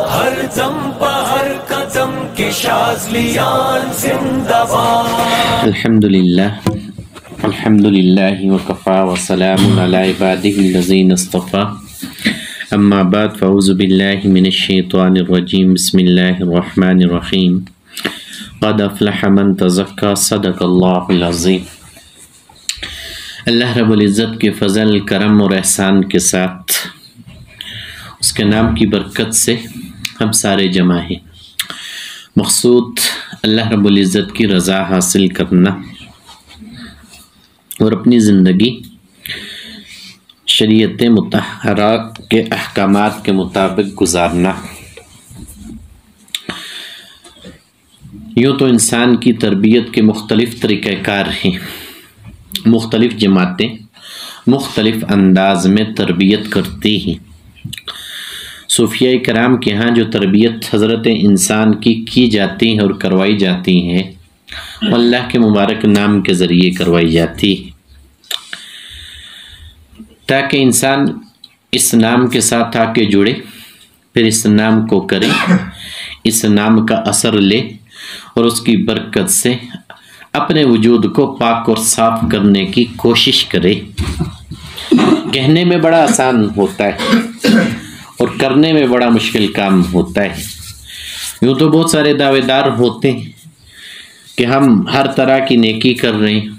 हर दम हर कदम के शाज़लियान जिंदाबाद। अल्हम्दुलिल्लाह वकफ़ा वसलामुन अला इबादिहिल्लज़ीना इस्तफ़ा। अम्मा बाद फ़अऊज़ु बिल्लाहि मिनश्शैतानिर रजीम। बिस्मिल्लाहिर रहीम। क़द अफ़लह मन तज़क्का। सदक़ल्लाहुल अज़ीम। अल्लाह रब्बुल इज़्ज़त के फ़ज़ल, करम और एहसान के साथ उसके नाम की बरकत से हम सारे जमा हैं। मक़सूद अल्लाह रब्बुल इज़्ज़त की रज़ा हासिल करना और अपनी ज़िंदगी शरीयत मुतहरा के अहकामात के मुताबिक गुजारना। यूँ तो इंसान की तरबियत के मुख्तलिफ़ तरीक़ाकार हैं। मुख्तलिफ़ जमातें मुख्तलिफ़ अंदाज में तरबियत करती हैं। सूफिया कराम के यहाँ जो तरबियत हज़रत इंसान की जाती है और करवाई जाती हैं, अल्लाह के मुबारक नाम के ज़रिए करवाई जाती है, ताकि इंसान इस नाम के साथ आके जुड़े, फिर इस नाम को करे, इस नाम का असर ले और उसकी बरकत से अपने वजूद को पाक और साफ करने की कोशिश करे। कहने में बड़ा आसान होता है और करने में बड़ा मुश्किल काम होता है। यूँ तो बहुत सारे दावेदार होते हैं कि हम हर तरह की नेकी कर रहे हैं,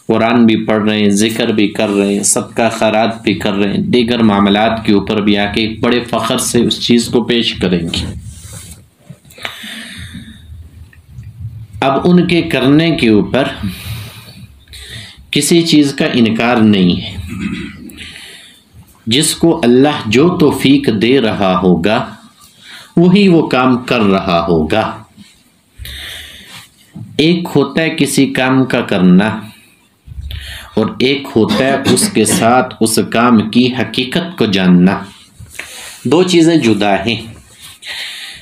कुरान भी पढ़ रहे हैं, ज़िक्र भी कर रहे हैं, सदका खैरात भी कर रहे हैं, दीगर मामलात के ऊपर भी आके बड़े फ़ख्र से उस चीज़ को पेश करेंगे। अब उनके करने के ऊपर किसी चीज़ का इनकार नहीं है। जिसको अल्लाह जो तौफीक दे रहा होगा वही वो काम कर रहा होगा। एक होता है किसी काम का करना और एक होता है उसके साथ उस काम की हकीकत को जानना। दो चीज़ें जुदा हैं।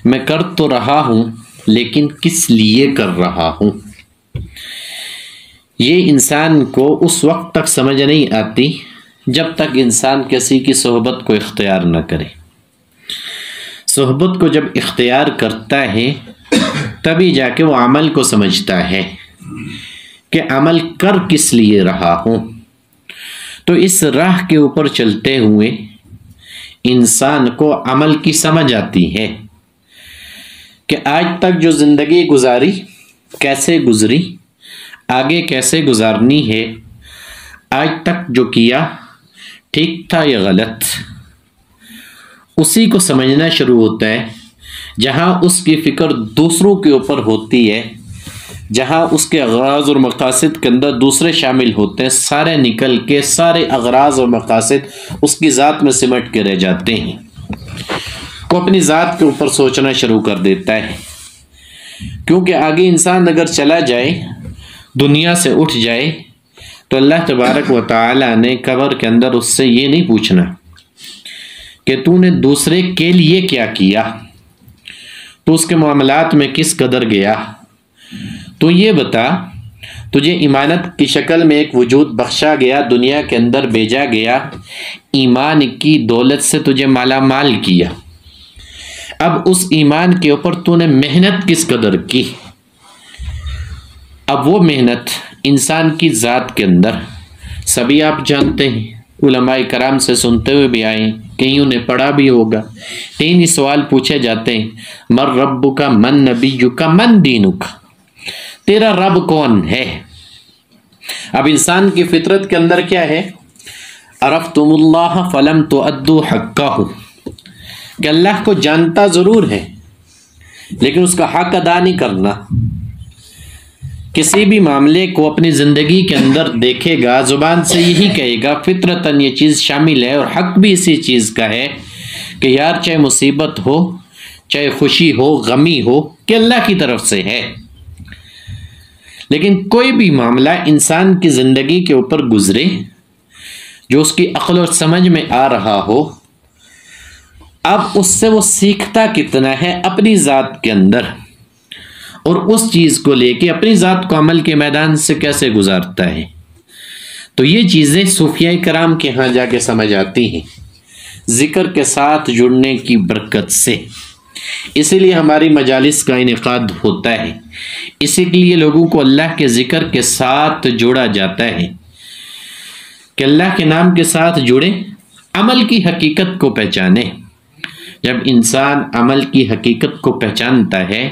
मैं कर तो रहा हूँ लेकिन किस लिए कर रहा हूँ, ये इंसान को उस वक्त तक समझ नहीं आती जब तक इंसान किसी की सोहबत को इख्तियार न करे। सोहबत को जब इख्तियार करता है तभी जाके वो अमल को समझता है कि अमल कर किस लिए रहा हूँ। तो इस राह के ऊपर चलते हुए इंसान को अमल की समझ आती है कि आज तक जो ज़िंदगी गुजारी कैसे गुजरी, आगे कैसे गुजारनी है, आज तक जो किया ठीक था या गलत, उसी को समझना शुरू होता है। जहाँ उसकी फ़िक्र दूसरों के ऊपर होती है, जहाँ उसके अगराज़ और मकासद के अंदर दूसरे शामिल होते हैं, सारे निकल के सारे अगराज़ और मकासद उसकी ज़ात में सिमट के रह जाते हैं। वो अपनी ज़ात के ऊपर सोचना शुरू कर देता है, क्योंकि आगे इंसान अगर चला जाए, दुनिया से उठ जाए, तो अल्लाह तबारक व तआला ने कब्र के अंदर उससे ये नहीं पूछना कि तूने दूसरे के लिए क्या किया, तो उसके मामलात में किस कदर गया, तो ये बता तुझे ईमानत की शक्ल में एक वजूद बख्शा गया, दुनिया के अंदर भेजा गया, ईमान की दौलत से तुझे माला माल किया। अब उस ईमान के ऊपर तूने मेहनत किस कदर की। अब वो मेहनत इंसान की ज़ात के अंदर सभी आप जानते हैं, उलमाए कराम से सुनते हुए भी आए, कईयों ने पढ़ा भी होगा। तीन ही सवाल पूछे जाते हैं, मर रब्बुका, मन नबियुका, मन दीनुका, तेरा रब कौन है। अब इंसान की फितरत के अंदर क्या है, अरफ्तुमुल्लाह फलम तुअद्दू हक्काहु, कि अल्लाह को जानता ज़रूर है लेकिन उसका हक अदा नहीं करना। किसी भी मामले को अपनी ज़िंदगी के अंदर देखेगा, ज़ुबान से यही कहेगा, फितरतन ये चीज़ शामिल है और हक भी इसी चीज़ का है कि यार चाहे मुसीबत हो, चाहे खुशी हो, गमी हो, कि अल्लाह की तरफ से है। लेकिन कोई भी मामला इंसान की ज़िंदगी के ऊपर गुजरे जो उसकी अक्ल और समझ में आ रहा हो, अब उससे वो सीखता कितना है अपनी ज़ात के अंदर, और उस चीज़ को लेके अपनी ज़ात को अमल के मैदान से कैसे गुजारता है। तो ये चीज़ें सूफिया कराम के यहाँ जाके समझ आती हैं। ज़िक्र के साथ जुड़ने की बरकत से इसीलिए हमारी मजालिस का इनेकाद होता है, इसीलिए लोगों को अल्लाह के ज़िक्र के साथ जोड़ा जाता है कि अल्लाह के नाम के साथ जुड़े, अमल की हकीकत को पहचाने। जब इंसान अमल की हकीकत को पहचानता है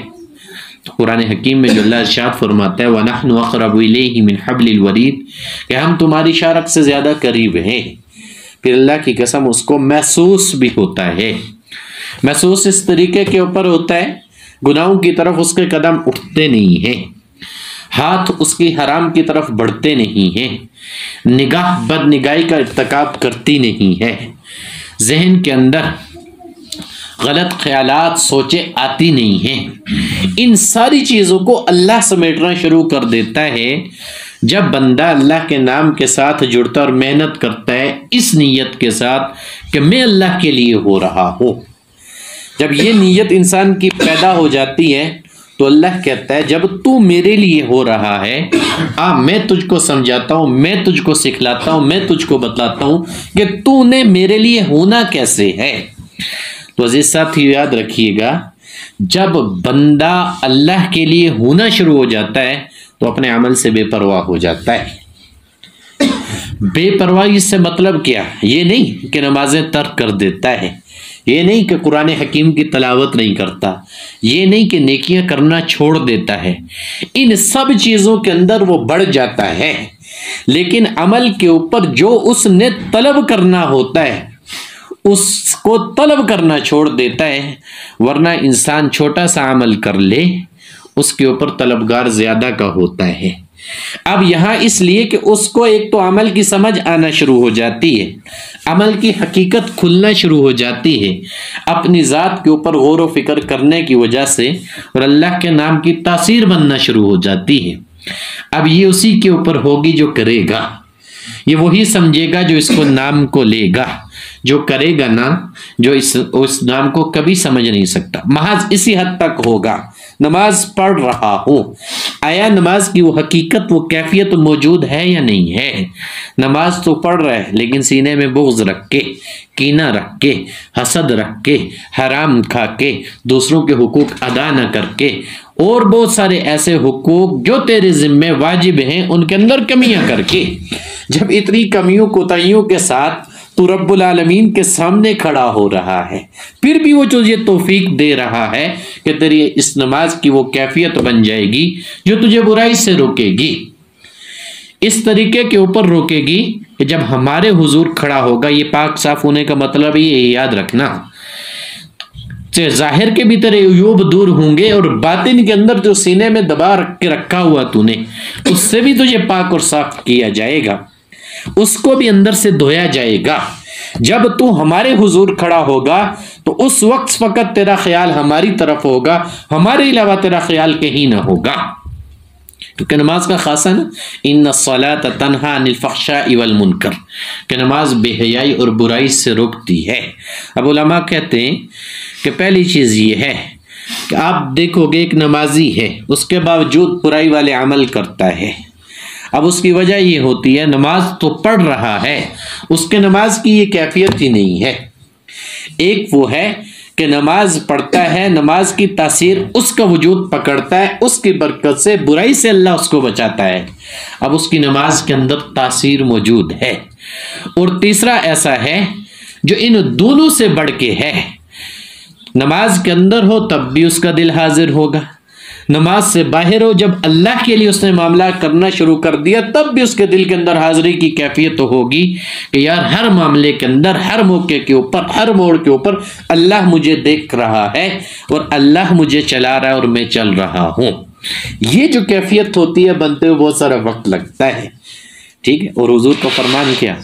तो कुरान हकीम में जो अल्लाह इरशाद फरमाता है वनहनु अक़रबु इलैहि मिन हब्लिल वरीद, कि हम तुम्हारी शारक से ज़्यादा करीब हैं। फिर अल्लाह की कसम उसको महसूस भी होता है। महसूस इस तरीके के ऊपर होता है, गुनाहों की तरफ उसके कदम उठते नहीं हैं, हाथ उसकी हराम की तरफ बढ़ते नहीं हैं, निगाह बदनिगाही का इर्तिकाब करती नहीं है, जहन के अंदर गलत ख्यालात सोचे आती नहीं हैं। इन सारी चीज़ों को अल्लाह समेटना शुरू कर देता है जब बंदा अल्लाह के नाम के साथ जुड़ता और मेहनत करता है इस नीयत के साथ कि मैं अल्लाह के लिए हो रहा हूँ। जब ये नीयत इंसान की पैदा हो जाती है तो अल्लाह कहता है जब तू मेरे लिए हो रहा है मैं तुझको समझाता हूँ, मैं तुझको सिखलाता हूँ, मैं तुझको बतलाता हूँ कि तूने मेरे लिए होना कैसे है। तो अजीज साथी याद रखिएगा, जब बंदा अल्लाह के लिए होना शुरू हो जाता है तो अपने अमल से बेपरवाह हो जाता है। बेपरवाही से मतलब क्या? ये नहीं कि नमाजें तर्क कर देता है, ये नहीं कि कुरान हकीम की तलावत नहीं करता, ये नहीं कि नेकियां करना छोड़ देता है। इन सब चीज़ों के अंदर वो बढ़ जाता है, लेकिन अमल के ऊपर जो उसने तलब करना होता है उसको तलब करना छोड़ देता है। वरना इंसान छोटा सा अमल कर ले उसके ऊपर तलबगार ज्यादा का होता है। अब यहाँ इसलिए कि उसको एक तो अमल की समझ आना शुरू हो जाती है, अमल की हकीकत खुलना शुरू हो जाती है अपनी ज़ात के ऊपर गौर व फिक्र करने की वजह से, और अल्लाह के नाम की तासीर बनना शुरू हो जाती है। अब ये उसी के ऊपर होगी जो करेगा, ये वही समझेगा जो इसको नाम को लेगा, जो करेगा ना जो उस नाम को कभी समझ नहीं सकता। महज इसी हद तक होगा, नमाज पढ़ रहा हूँ, आया नमाज की वो हकीकत वो कैफियत मौजूद है या नहीं है। नमाज तो पढ़ रहा है लेकिन सीने में बुग़्ज़ रख के, कीना रख के, हसद रख के, हराम खा के, दूसरों के हुकूक अदा न करके, और बहुत सारे ऐसे हुकूक जो तेरे ज़िम्मे वाजिब हैं उनके अंदर कमियां करके, जब इतनी कमियों कोताहियों के साथ तू रब्बुल आलमीन के सामने खड़ा हो रहा है, फिर भी वो तुझे तौफीक दे रहा है कि तेरी इस नमाज की वो कैफियत बन जाएगी जो तुझे बुराई से रोकेगी। इस तरीके के ऊपर रोकेगी कि जब हमारे हुजूर खड़ा होगा, ये पाक साफ होने का मतलब ये याद रखना, जाहिर के भी तेरे अयूब दूर होंगे और बातिन के अंदर जो सीने में दबा रख के रखा हुआ तूने उससे भी तुझे पाक और साफ किया जाएगा, उसको भी अंदर से धोया जाएगा। जब तू हमारे हुजूर खड़ा होगा तो उस वक्त फकत तेरा ख्याल हमारी तरफ होगा, हमारे अलावा तेरा ख्याल कहीं ना होगा। क्योंकि नमाज का खासा ना, इन्ना सलात तन्हा अनिल फहशाई वल मुनकर, कि नमाज बेहयाई और बुराई से रोकती है। अब उलमा कहते हैं कि पहली चीज़ ये है कि आप देखोगे एक नमाजी है उसके बावजूद बुराई वाले अमल करता है। अब उसकी वजह ये होती है नमाज तो पढ़ रहा है, उसके नमाज की ये कैफियत ही नहीं है। एक वो है कि नमाज पढ़ता है, नमाज की तासीर उसका वजूद पकड़ता है, उसकी बरकत से बुराई से अल्लाह उसको बचाता है। अब उसकी नमाज के अंदर तासीर मौजूद है। और तीसरा ऐसा है जो इन दोनों से बढ़ के है, नमाज के अंदर हो तब भी उसका दिल हाजिर होगा, नमाज से बाहर हो जब अल्लाह के लिए उसने मामला करना शुरू कर दिया तब भी उसके दिल के अंदर हाजिरी की कैफियत तो होगी कि यार हर मामले के अंदर, हर मौके के ऊपर, हर मोड़ के ऊपर अल्लाह मुझे देख रहा है और अल्लाह मुझे चला रहा है और मैं चल रहा हूँ। ये जो कैफियत होती है बनते हुए बहुत सारा वक्त लगता है, ठीक है। और हुजूर का फरमान क्या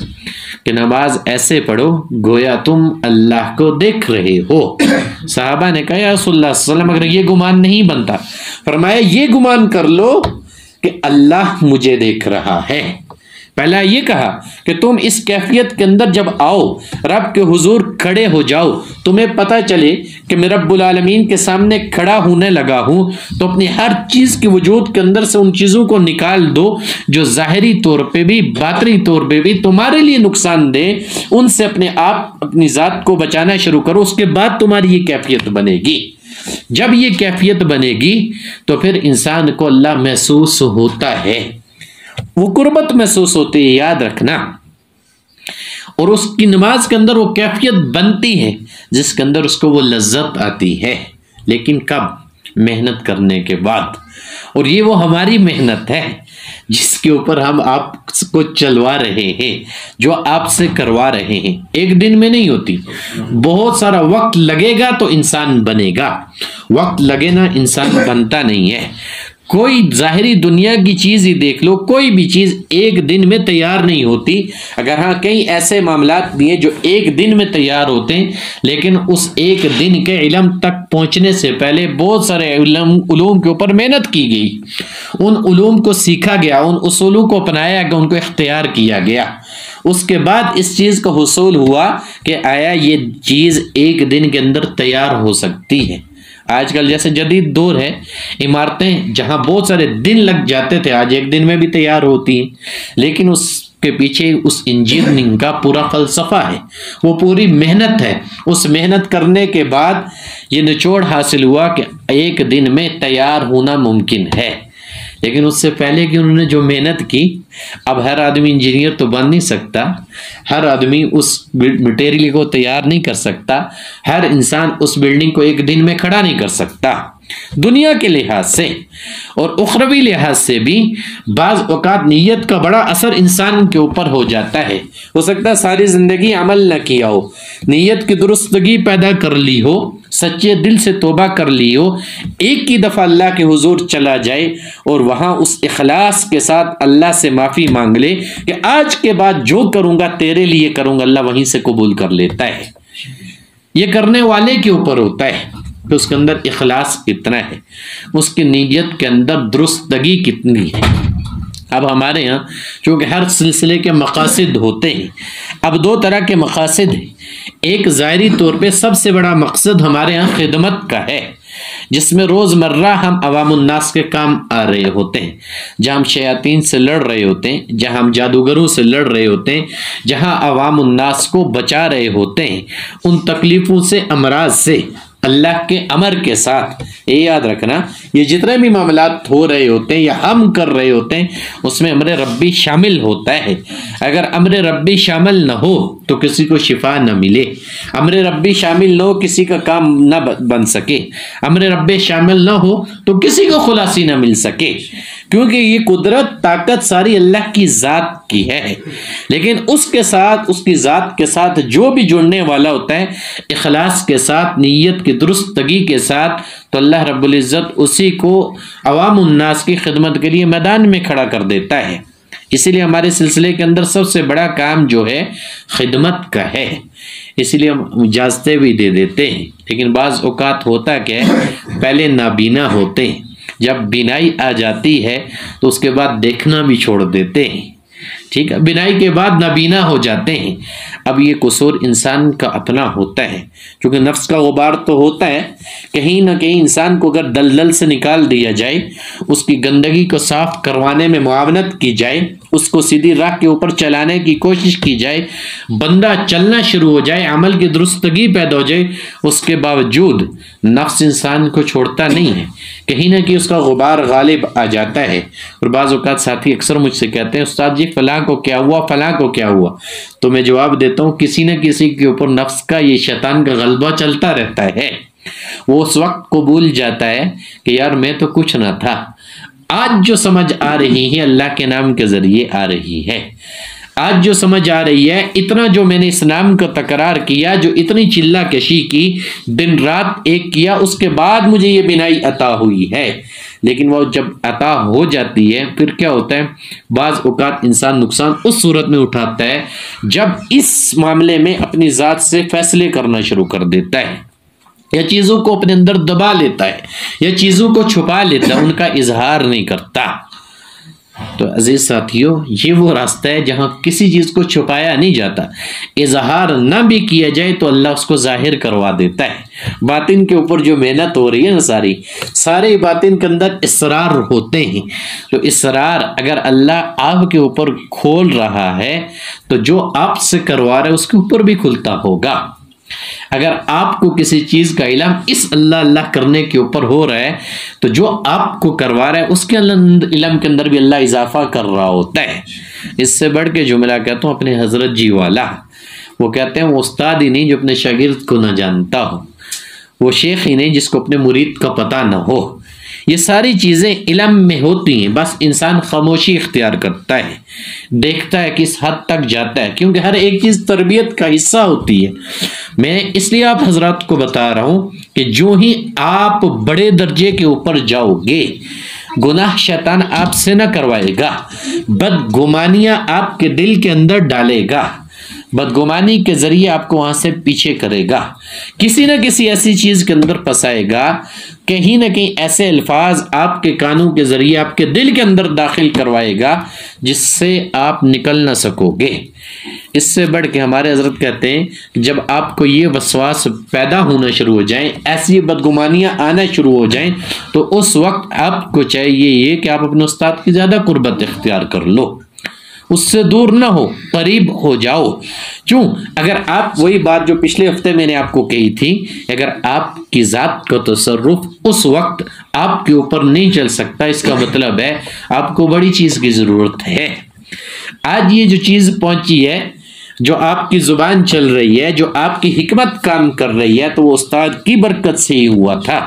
कि नमाज ऐसे पढ़ो गोया तुम अल्लाह को देख रहे हो। साहबा ने कहा या रसूलल्लाह सल्लल्लाहु अलैहि वसल्लम, अगर ये गुमान नहीं बनता, फरमाया ये गुमान कर लो कि अल्लाह मुझे देख रहा है। पहला ये कहा कि तुम इस कैफियत के अंदर जब आओ, रब के हुजूर खड़े हो जाओ, तुम्हें पता चले कि मैं रब्बुल आलमीन के सामने खड़ा होने लगा हूं, तो अपनी हर चीज़ के वजूद के अंदर से उन चीज़ों को निकाल दो जो ज़ाहिरी तौर पे भी बातनी तौर पे भी तुम्हारे लिए नुकसान दे, उनसे अपने आप अपनी ज़ात को बचाना शुरू करो, उसके बाद तुम्हारी ये कैफियत बनेगी। जब ये कैफियत बनेगी तो फिर इंसान को अल्लाह महसूस होता है, वो कुर्बत महसूस होती है, याद रखना। और उसकी नमाज के अंदर वो कैफियत बनती है जिसके अंदर उसको वो लज्जत आती है। लेकिन कब? मेहनत करने के बाद। और ये वो हमारी मेहनत है जिसके ऊपर हम आपको चलवा रहे हैं, जो आपसे करवा रहे हैं। एक दिन में नहीं होती, बहुत सारा वक्त लगेगा तो इंसान बनेगा। वक्त लगे ना इंसान बनता नहीं है। कोई जाहिरी दुनिया की चीज ही देख लो, कोई भी चीज एक दिन में तैयार नहीं होती। अगर हाँ, कई ऐसे मामलात भी हैं जो एक दिन में तैयार होते हैं, लेकिन उस एक दिन के इल्म तक पहुंचने से पहले बहुत सारे उलूम के ऊपर मेहनत की गई, उन उलूम को सीखा गया, उन उसूलों को अपनाया गया, उनको इख्तियार किया गया। उसके बाद इस चीज का हुसूल हुआ कि आया ये चीज एक दिन के अंदर तैयार हो सकती है। आजकल जैसे जदीद दौर है, इमारतें जहां बहुत सारे दिन लग जाते थे आज एक दिन में भी तैयार होती हैं, लेकिन उसके पीछे उस इंजीनियरिंग का पूरा फलसफा है, वो पूरी मेहनत है। उस मेहनत करने के बाद ये निचोड़ हासिल हुआ कि एक दिन में तैयार होना मुमकिन है। लेकिन उससे पहले कि उन्होंने जो मेहनत की, अब हर आदमी इंजीनियर तो बन नहीं सकता, हर आदमी उस मटेरियल को तैयार नहीं कर सकता, हर इंसान उस बिल्डिंग को एक दिन में खड़ा नहीं कर सकता। दुनिया के लिहाज से और उखरवी लिहाज से भी बाज औकात नीयत का बड़ा असर इंसान के ऊपर हो जाता है। हो सकता है सारी जिंदगी अमल न किया हो, नीयत की दुरुस्तगी पैदा कर ली हो, सच्चे दिल से तौबा कर ली हो, एक ही दफा अल्लाह के हुजूर चला जाए और वहां उस इखलास के साथ अल्लाह से माफी मांग ले कि आज के बाद जो करूंगा तेरे लिए करूंगा, अल्लाह वहीं से कबूल कर लेता है। ये करने वाले के ऊपर होता है कि उसके अंदर इखलास कितना है, उसकी नीयत के अंदर दुरुस्तगी कितनी है। अब हमारे यहाँ चूँकि हर सिलसिले के मकासद होते हैं, अब दो तरह के मकासद हैं। एक ज़ाहिरी तौर पे सबसे बड़ा मकसद हमारे यहाँ खिदमत का है, जिसमें रोज़मर्रा हम अवामुन्नास के काम आ रहे होते हैं, जहाँ हम शयातीन से लड़ रहे होते हैं, जहाँ हम जादूगरों से लड़ रहे होते हैं, जहाँ अवामुन्नास को बचा रहे होते हैं उन तकलीफ़ों से, अमराज से, अल्लाह के अमर के साथ। ये याद रखना, ये जितने भी मामलात हो रहे होते हैं या हम कर रहे होते हैं उसमें अमर रब्बी शामिल होता है। अगर अमर रब्बी शामिल न हो तो किसी को शिफा न मिले, अमर रब्बी शामिल न हो किसी का काम न बन सके, अमर रब्बी शामिल न हो तो किसी को खुलासी न मिल सके, क्योंकि ये कुदरत ताकत सारी अल्लाह की ज़ात की है। लेकिन उसके साथ, उसकी ज़ात के साथ जो भी जुड़ने वाला होता है इखलास के साथ, नीयत की दुरुस्तगी के साथ, तो अल्लाह रब्बुल इज़्ज़त उसी को अवामुन्नास की खिदमत के लिए मैदान में खड़ा कर देता है। इसीलिए हमारे सिलसिले के अंदर सबसे बड़ा काम जो है खिदमत का है, इसीलिए हम इजाज़तें भी दे देते हैं। लेकिन बाज़ औक़ात होता क्या है, पहले नाबीना होते हैं, जब बीनाई आ जाती है तो उसके बाद देखना भी छोड़ देते हैं। ठीक है, बिनाई के बाद नाबीना हो जाते हैं। अब ये कसूर इंसान का अपना होता है, क्योंकि नफ्स का गुबार तो होता है। कहीं ना कहीं इंसान को अगर दलदल से निकाल दिया जाए, उसकी गंदगी को साफ करवाने में मुआवनत की जाए, उसको सीधी राह के ऊपर चलाने की कोशिश की जाए, बंदा चलना शुरू हो जाए, अमल की दुरुस्तगी पैदा हो जाए, उसके बावजूद नफ्स इंसान को छोड़ता नहीं है, कहीं ना कहीं उसका गुबार गालिब आ जाता है। और बाज़ औक़ात साथी अक्सर मुझसे कहते हैं, उस्ताद जी फ़लाँ को क्या हुआ, फ़लाँ को क्या हुआ, तो मैं जवाब देता हूँ किसी न किसी के ऊपर नफ्स का, ये शैतान का गलबा चलता रहता है। वो उस वक्त को भूल जाता है कि यार मैं तो कुछ ना था, आज जो समझ आ रही है अल्लाह के नाम के ज़रिए आ रही है। आज जो समझ आ रही है, इतना जो मैंने इस नाम का तकरार किया, जो इतनी चिल्ला कशी की, दिन रात एक किया, उसके बाद मुझे ये बिनाई अता हुई है। लेकिन वो जब अता हो जाती है फिर क्या होता है, बाज़ औक़ात इंसान नुकसान उस सूरत में उठाता है जब इस मामले में अपनी ज़ात से फैसले करना शुरू कर देता है, या चीज़ों को अपने अंदर दबा लेता है, या चीज़ों को छुपा लेता है, उनका इजहार नहीं करता। तो अजीज साथियों, ये वो रास्ता है जहां किसी चीज़ को छुपाया नहीं जाता, इजहार ना भी किया जाए तो अल्लाह उसको जाहिर करवा देता है। बातिन के ऊपर जो मेहनत हो रही है ना, सारे बातिन के अंदर इसरार होते हैं। तो इसरार अगर अल्लाह आपके ऊपर खोल रहा है तो जो आपसे करवा रहा है उसके ऊपर भी खुलता होगा। अगर आपको किसी चीज का इल्म इस अल्लाह अल्लाह करने के ऊपर हो रहा है, तो जो आपको करवा रहा है उसके इल्म के अंदर भी अल्लाह इजाफा कर रहा होता है। इससे बढ़ के जुमला कहता हूँ अपने हजरत जी वाला, वो कहते हैं वो उस्ताद ही नहीं जो अपने शागिर्द को ना जानता हो, वो शेख ही नहीं जिसको अपने मुरीद का पता ना हो। ये सारी चीज़ें इल्म में होती हैं, बस इंसान खामोशी इख्तियार करता है, देखता है किस हद तक जाता है, क्योंकि हर एक चीज़ तरबियत का हिस्सा होती है। मैं इसलिए आप हजरात को बता रहा हूँ कि जो ही आप बड़े दर्जे के ऊपर जाओगे, गुनाह शैतान आपसे न करवाएगा, बदगुमानियाँ आपके दिल के अंदर डालेगा, बदगुमानी के जरिए आपको वहां से पीछे करेगा, किसी न किसी ऐसी चीज के अंदर फंसाएगा, कहीं ना कहीं ऐसे अल्फाज आपके कानों के जरिए आपके दिल के अंदर दाखिल करवाएगा जिससे आप निकल ना सकोगे। इससे बढ़ के हमारे हजरत कहते हैं कि जब आपको ये वसवास पैदा होना शुरू हो जाए, ऐसी बदगुमानियां आना शुरू हो जाएं, तो उस वक्त आपको चाहिए ये कि आप अपने उस्ताद की ज्यादा कुर्बत इख्तियार कर लो, उससे दूर ना हो, करीब हो जाओ। क्यों? अगर आप वही बात जो पिछले हफ्ते मैंने आपको कही थी, अगर आपकी जात का तसर्रुफ उस वक्त आपके ऊपर नहीं चल सकता, इसका मतलब है आपको बड़ी चीज की जरूरत है। आज ये जो चीज पहुंची है, जो आपकी जुबान चल रही है, जो आपकी हिकमत काम कर रही है, तो वो उस्ताद की बरकत से ही हुआ था।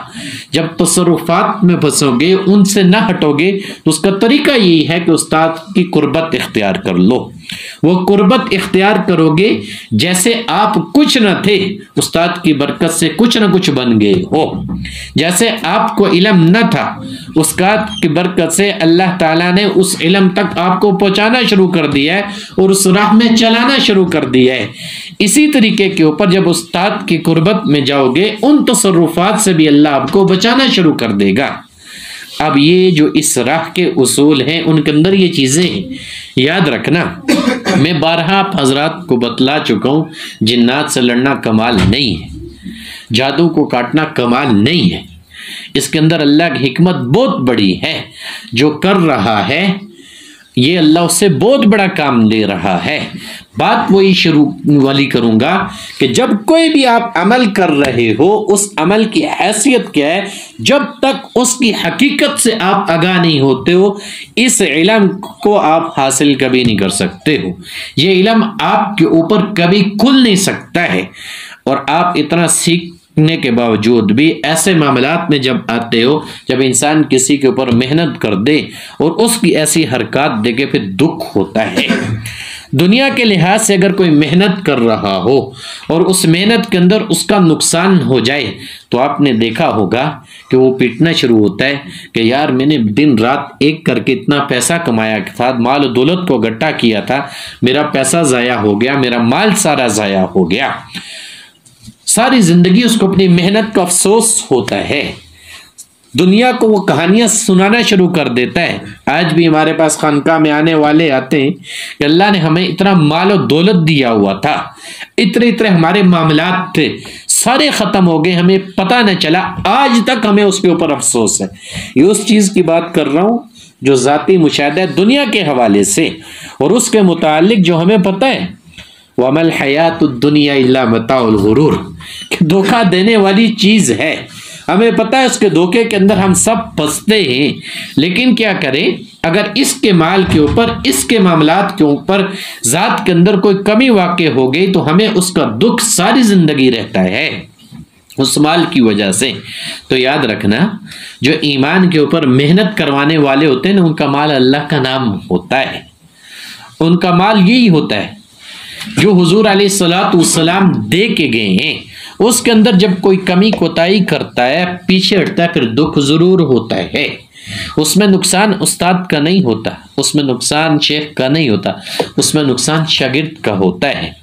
जब तसर्रुफात में फंसोगे, उनसे ना हटोगे, तो उसका तरीका यही है कि उस्ताद की कुर्बत इख्तियार कर लो। वो कुर्बत इख्तियार करोगे जैसे आप कुछ न थे, उस्ताद की बरकत से कुछ न कुछ बन गए हो। जैसे आपको इल्म न था, उस्ताद की बरकत से अल्लाह ताला ने उस इल्म तक आपको पहुंचाना शुरू कर दिया है और उस राह में चलाना शुरू कर दिया है। इसी तरीके के ऊपर जब उस्ताद की कुर्बत में जाओगे, उन तसर्रुफात से भी अल्लाह आपको बचाना शुरू कर देगा। अब ये जो इस राह के उसूल हैं, उनके अंदर ये चीज़ें याद रखना। मैं बारहा आप हजरात को बतला चुका हूँ, जिन्नात से लड़ना कमाल नहीं है, जादू को काटना कमाल नहीं है। इसके अंदर अल्लाह की हिकमत बहुत बड़ी है। जो कर रहा है ये अल्लाह उससे बहुत बड़ा काम ले रहा है। बात वही शुरू वाली करूंगा कि जब कोई भी आप अमल कर रहे हो, उस अमल की हैसियत क्या है, जब तक उसकी हकीकत से आप आगाह नहीं होते हो, इस इल्म को आप हासिल कभी नहीं कर सकते हो। ये इल्म आपके ऊपर कभी खुल नहीं सकता है। और आप इतना सीखने के बावजूद भी ऐसे मामलात में जब आते हो, जब इंसान किसी के ऊपर मेहनत कर दे और उसकी ऐसी हरकत देखे, फिर दुख होता है। दुनिया के लिहाज से अगर कोई मेहनत कर रहा हो और उस मेहनत के अंदर उसका नुकसान हो जाए, तो आपने देखा होगा कि वो पीटना शुरू होता है कि यार मैंने दिन रात एक करके इतना पैसा कमाया था, माल और दौलत को इकट्ठा किया था, मेरा पैसा ज़ाया हो गया, मेरा माल सारा ज़ाया हो गया। सारी जिंदगी उसको अपनी मेहनत का अफसोस होता है। दुनिया को वो कहानियां सुनाना शुरू कर देता है। आज भी हमारे पास खानका में आने वाले आते हैं कि अल्लाह ने हमें इतना माल और दौलत दिया हुआ था, इतने इतने हमारे मामलात थे, सारे खत्म हो गए, हमें पता न चला, आज तक हमें उसके ऊपर अफसोस है। ये उस चीज की बात कर रहा हूं जो जाती मुशाहिदा है दुनिया के हवाले से, और उसके मुतालिक जो हमें पता है, वमल हयातुद दुनिया इल्ला मताउल गुरूर, धोखा देने वाली चीज है। हमें पता है उसके धोखे के अंदर हम सब फंसते हैं, लेकिन क्या करें, अगर इसके माल के ऊपर, इसके मामलात के ऊपर जात के अंदर कोई कमी वाक़ई हो गई, तो हमें उसका दुख सारी जिंदगी रहता है उस माल की वजह से। तो याद रखना, जो ईमान के ऊपर मेहनत करवाने वाले होते हैं ना, उनका माल अल्लाह का नाम होता है, उनका माल यही होता है जो हुजूर अलैहिस्सलाम दे के गए हैं। उसके अंदर जब कोई कमी कोताही करता है, पीछे हटता है, फिर दुख जरूर होता है। उसमें नुकसान उस्ताद का नहीं होता, उसमें नुकसान शेख का नहीं होता, उसमें नुकसान शागिर्द का होता है।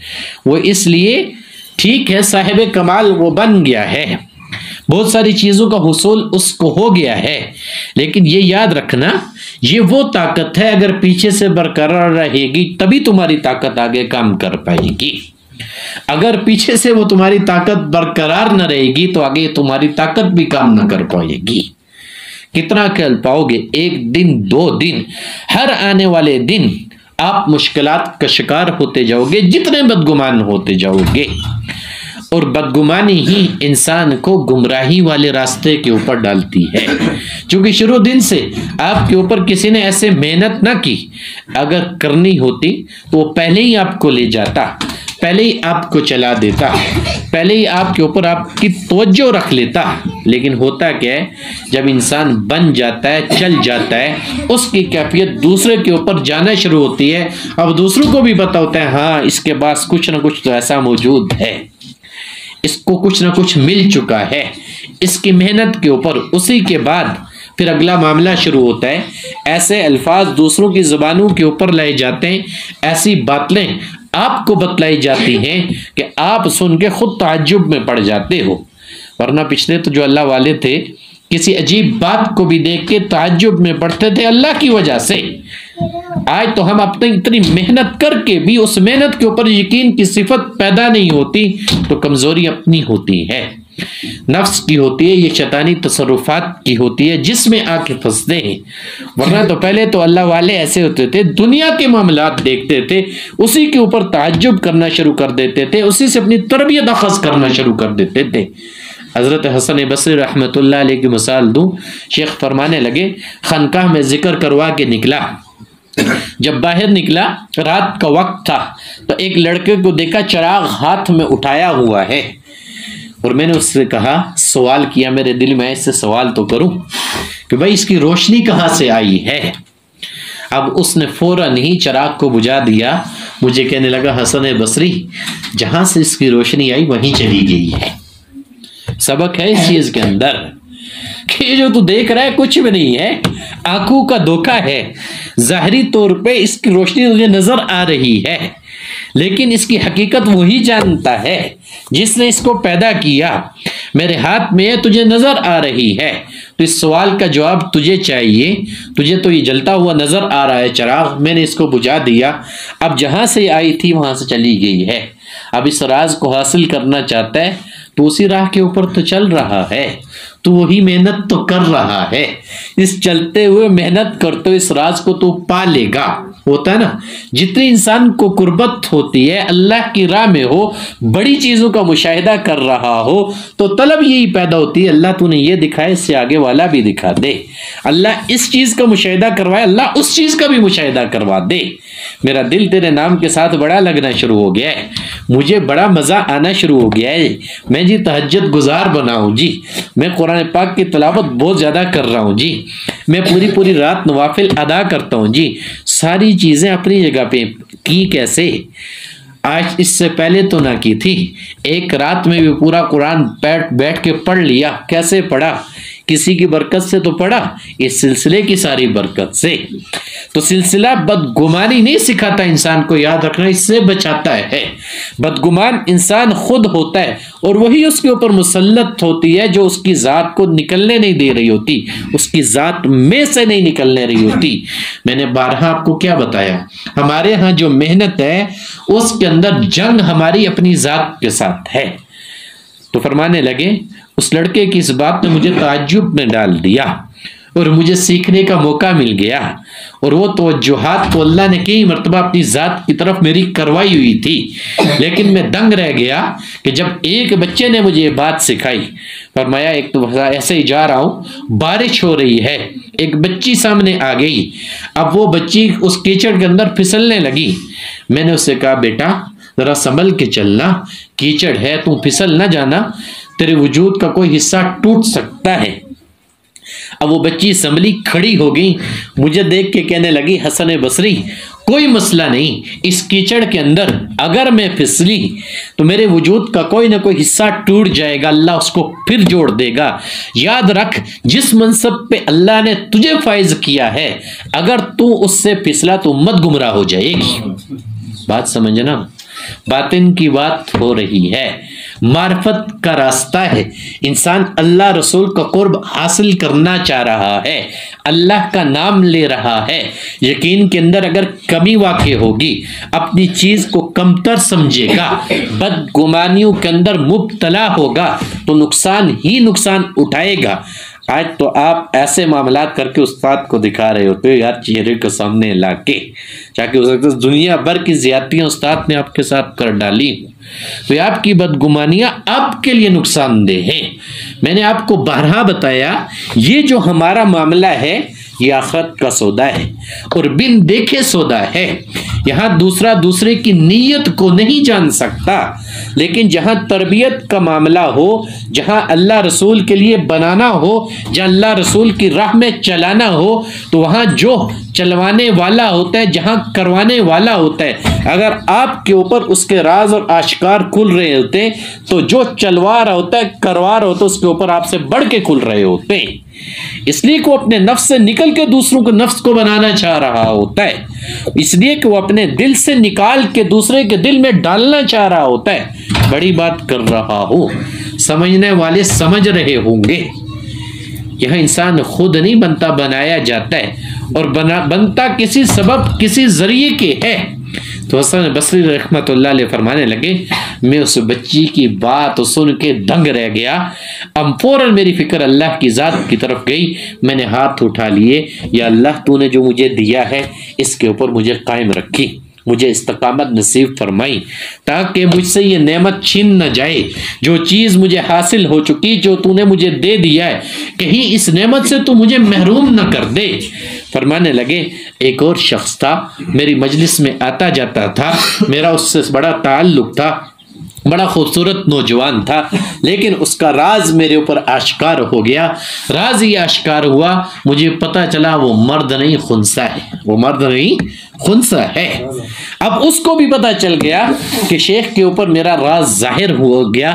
वो इसलिए ठीक है, साहिब कमाल वो बन गया है, बहुत सारी चीज़ों का हुसूल उसको हो गया है, लेकिन ये याद रखना, ये वो ताकत है अगर पीछे से बरकरार रहेगी तभी तुम्हारी ताकत आगे काम कर पाएगी। अगर पीछे से वो तुम्हारी ताकत बरकरार न रहेगी तो आगे तुम्हारी ताकत भी काम न कर पाएगी। कितना खेल पाओगे? एक दिन, 2 दिन, हर आने वाले दिन आप मुश्किलात का शिकार होते जाओगे, जितने बदगुमान होते जाओगे। और बदगुमानी ही इंसान को गुमराही वाले रास्ते के ऊपर डालती है। क्योंकि शुरू दिन से आपके ऊपर किसी ने ऐसे मेहनत ना की, अगर करनी होती तो वो पहले ही आपको ले जाता, पहले ही आपको चला देता, पहले ही आपके ऊपर आपकी तवज्जो रख लेता। लेकिन होता क्या है, जब इंसान बन जाता है, चल जाता है, उसकी कैफियत दूसरे के ऊपर जाना शुरू होती है। अब दूसरों को भी पता होता है हाँ इसके पास कुछ ना कुछ तो ऐसा मौजूद है, इसको कुछ ना कुछ मिल चुका है इसकी मेहनत के ऊपर। उसी के बाद फिर अगला मामला शुरू होता है। ऐसे अल्फाज दूसरों की जुबानों के ऊपर लाए जाते हैं, ऐसी बातें आपको बतलाई जाती हैं कि आप सुन के खुद ताज्जुब में पड़ जाते हो। वरना पिछले तो जो अल्लाह वाले थे, किसी अजीब बात को भी देख के ताज्जुब में पड़ते थे अल्लाह की वजह से। आज तो हम अपनी इतनी मेहनत करके भी उस मेहनत के ऊपर यकीन की सिफत पैदा नहीं होती, तो कमजोरी अपनी होती है, नफ्स की होती है, ये शैतानी तसर्रुफात की होती है जिसमें आके फंसते हैं। वरना तो पहले तो अल्लाह वाले ऐसे होते थे, दुनिया के मामलात देखते थे, उसी के ऊपर ताज्जुब करना शुरू कर देते थे, उसी से अपनी तरबियत अखज़ करना शुरू कर देते थे। हज़रत हसन बसरी रहमतुल्लाह अलैह की मिसाल दूं, शेख फरमाने लगे, खानकाह में जिक्र करवा के निकला, जब बाहर निकला रात का वक्त था तो एक लड़के को देखा चिराग हाथ में उठाया हुआ है, और मैंने उससे कहा, सवाल किया मेरे दिल में, इससे सवाल तो करूं कि भाई इसकी रोशनी कहाँ से आई है। अब उसने फौरन ही चिराग को बुझा दिया। मुझे कहने लगा, हसन बसरी, जहां से इसकी रोशनी आई वहीं चली गई है। सबक है इस चीज के अंदर कि जो तू देख रहा है कुछ भी नहीं है, आंखों का धोखा है। जाहिरी तौर पे इसकी रोशनी तुझे नजर आ रही है, लेकिन इसकी हकीकत वही जानता है जिसने इसको पैदा किया। मेरे हाथ में है, तुझे नजर आ रही है, तो इस सवाल का जवाब तुझे चाहिए। तुझे तो ये जलता हुआ नजर आ रहा है चिराग, मैंने इसको बुझा दिया, अब जहां से आई थी वहां से चली गई है। अब इस राज को हासिल करना चाहता है तो उसी राह के ऊपर तो चल रहा है, तो वही मेहनत तो कर रहा है। इस चलते हुए मेहनत करते हुए इस राज को तो पा लेगा। होता है ना, जितनी इंसान को कुर्बत होती है, अल्लाह की राह में हो, बड़ी चीजों का मुशाहिदा कर रहा हो, तो तलब यही पैदा होती है, अल्लाह तूने ये दिखाया, इससे आगे वाला भी दिखा दे। अल्लाह इस चीज का मुशाहिदा करवाए, अल्लाह उस चीज का भी मुशाहिदा करवा दे। मेरा दिल तेरे नाम के साथ बड़ा लगना शुरू हो गया है, मुझे बड़ा मजा आना शुरू हो गया है। मैं जी तहज्जुद गुजार बना हूं जी, मैं कुरान पाक की तिलावत बहुत ज्यादा कर रहा हूं जी, मैं पूरी पूरी रात नवाफिल अदा करता हूं जी। सारी चीजें अपनी जगह पे की कैसे, आज इससे पहले तो ना की थी। एक रात में भी पूरा कुरान बैठ के पढ़ लिया। कैसे पढ़ा? किसी की बरकत से तो पढ़ा, इस सिलसिले की सारी बरकत से। तो सिलसिला बदगुमानी नहीं सिखाता इंसान को, याद रखना, इससे बचाता है। बदगुमान इंसान खुद होता है और वही उसके ऊपर मुसल्लत होती है जो उसकी जात को निकलने नहीं दे रही होती, उसकी जात में से नहीं निकलने रही होती। मैंने बारहा आपको क्या बताया, हमारे यहाँ जो मेहनत है उसके अंदर जंग हमारी अपनी जात के साथ है। तो फरमाने लगे, उस लड़के की इस बात ने मुझे ताज्जुब में डाल दिया और मुझे सीखने का मौका मिल गया। और वो तवज्जुहात तो अल्लाह ने कई मरतबा अपनी जात की तरफ मेरी करवाई हुई थी, लेकिन मैं दंग रह गया कि जब एक बच्चे ने मुझे ये बात सिखाई। फरमाया, एक तो ऐसे ही जा रहा हूं, बारिश हो रही है, एक बच्ची सामने आ गई। अब वो बच्ची उस कीचड़ के अंदर फिसलने लगी। मैंने उससे कहा, बेटा जरा संभल के चलना, कीचड़ है, तू फिसल ना जाना, तेरे वजूद का कोई हिस्सा टूट सकता है। अब वो बच्ची संभली, खड़ी हो गई, मुझे देख के कहने लगी, हसन बसरी कोई मसला नहीं, इस कीचड़ के अंदर अगर मैं फिसली तो मेरे वजूद का कोई ना कोई हिस्सा टूट जाएगा, अल्लाह उसको फिर जोड़ देगा। याद रख, जिस मनसब पे अल्लाह ने तुझे फाइज किया है, अगर तू उससे फिसला तो उम्मत गुमराह हो जाएगी। बात समझना, बातिन की बात हो रही है, मार्फत का रास्ता है। इंसान अल्लाह रसूल का कुर्ब हासिल करना चाह रहा है, अल्लाह का नाम ले रहा है, यकीन के अंदर अगर कमी वाक़ई होगी, अपनी चीज को कमतर समझेगा, बदगुमानियों के अंदर मुब्तला होगा, तो नुकसान ही नुकसान उठाएगा। आज तो आप ऐसे मामलात करके उस्ताद को दिखा रहे होते हो यार चेहरे के सामने लाके, ताकि हो सकता है दुनिया भर की ज्यादतियां उस्ताद ने आपके साथ कर डाली, तो आपकी बदगुमानियां आपके लिए नुकसानदेह हैं। मैंने आपको बारहा बताया ये जो हमारा मामला है ये आखिरत का सौदा है और बिन देखे सौदा है। यहाँ दूसरा दूसरे की नीयत को नहीं जान सकता, लेकिन जहाँ तरबियत का मामला हो, जहाँ अल्लाह रसूल के लिए बनाना हो, जहाँ अल्लाह रसूल की राह में चलाना हो, तो वहाँ जो चलवाने वाला होता है, जहाँ करवाने वाला होता है, अगर आपके ऊपर उसके राज और आश्कार खुल रहे होते हैं, तो जो चलवा रहा होता है, करवा रहा होता है, उसके ऊपर आपसे बढ़ के खुल रहे होते हैं। इसलिए कि वो अपने नफ्स से निकल के दूसरों को नफ्स को बनाना चाह रहा होता है, इसलिए कि वो अपने दिल से निकाल के दूसरे के दिल में डालना चाह रहा होता है। बड़ी बात कर रहा हूं, समझने वाले समझ रहे होंगे। यह इंसान खुद नहीं बनता, बनाया जाता है, और बनता किसी सबब किसी जरिए के है। तो हसन बसरी रहमतुल्लाह अलैह फरमाने लगे, मैं उस बच्ची की बात सुन के दंग रह गया। अब फौरन मेरी फिक्र अल्लाह की ज़ात की तरफ गई। मैंने हाथ उठा लिए, या अल्लाह तूने जो मुझे दिया है इसके ऊपर मुझे कायम रखी, मुझे इस्तकामत नसीब फरमाई, ताकि मुझसे ये नेमत छीन न जाए। जो चीज़ मुझे हासिल हो चुकी, जो तूने मुझे दे दिया है, कहीं इस नेमत से तू मुझे महरूम न कर दे। फरमाने लगे, एक और शख्स था, मेरी मजलिस में आता जाता था, मेरा उससे बड़ा ताल्लुक था, बड़ा खूबसूरत नौजवान था, लेकिन उसका राज मेरे ऊपर आश्कार हो गया। राज ये आश्कार हुआ, मुझे पता चला वो मर्द नहीं खुंसा है, वो मर्द नहीं खुंसा है। अब उसको भी पता चल गया कि शेख के ऊपर मेरा राज जाहिर हो गया।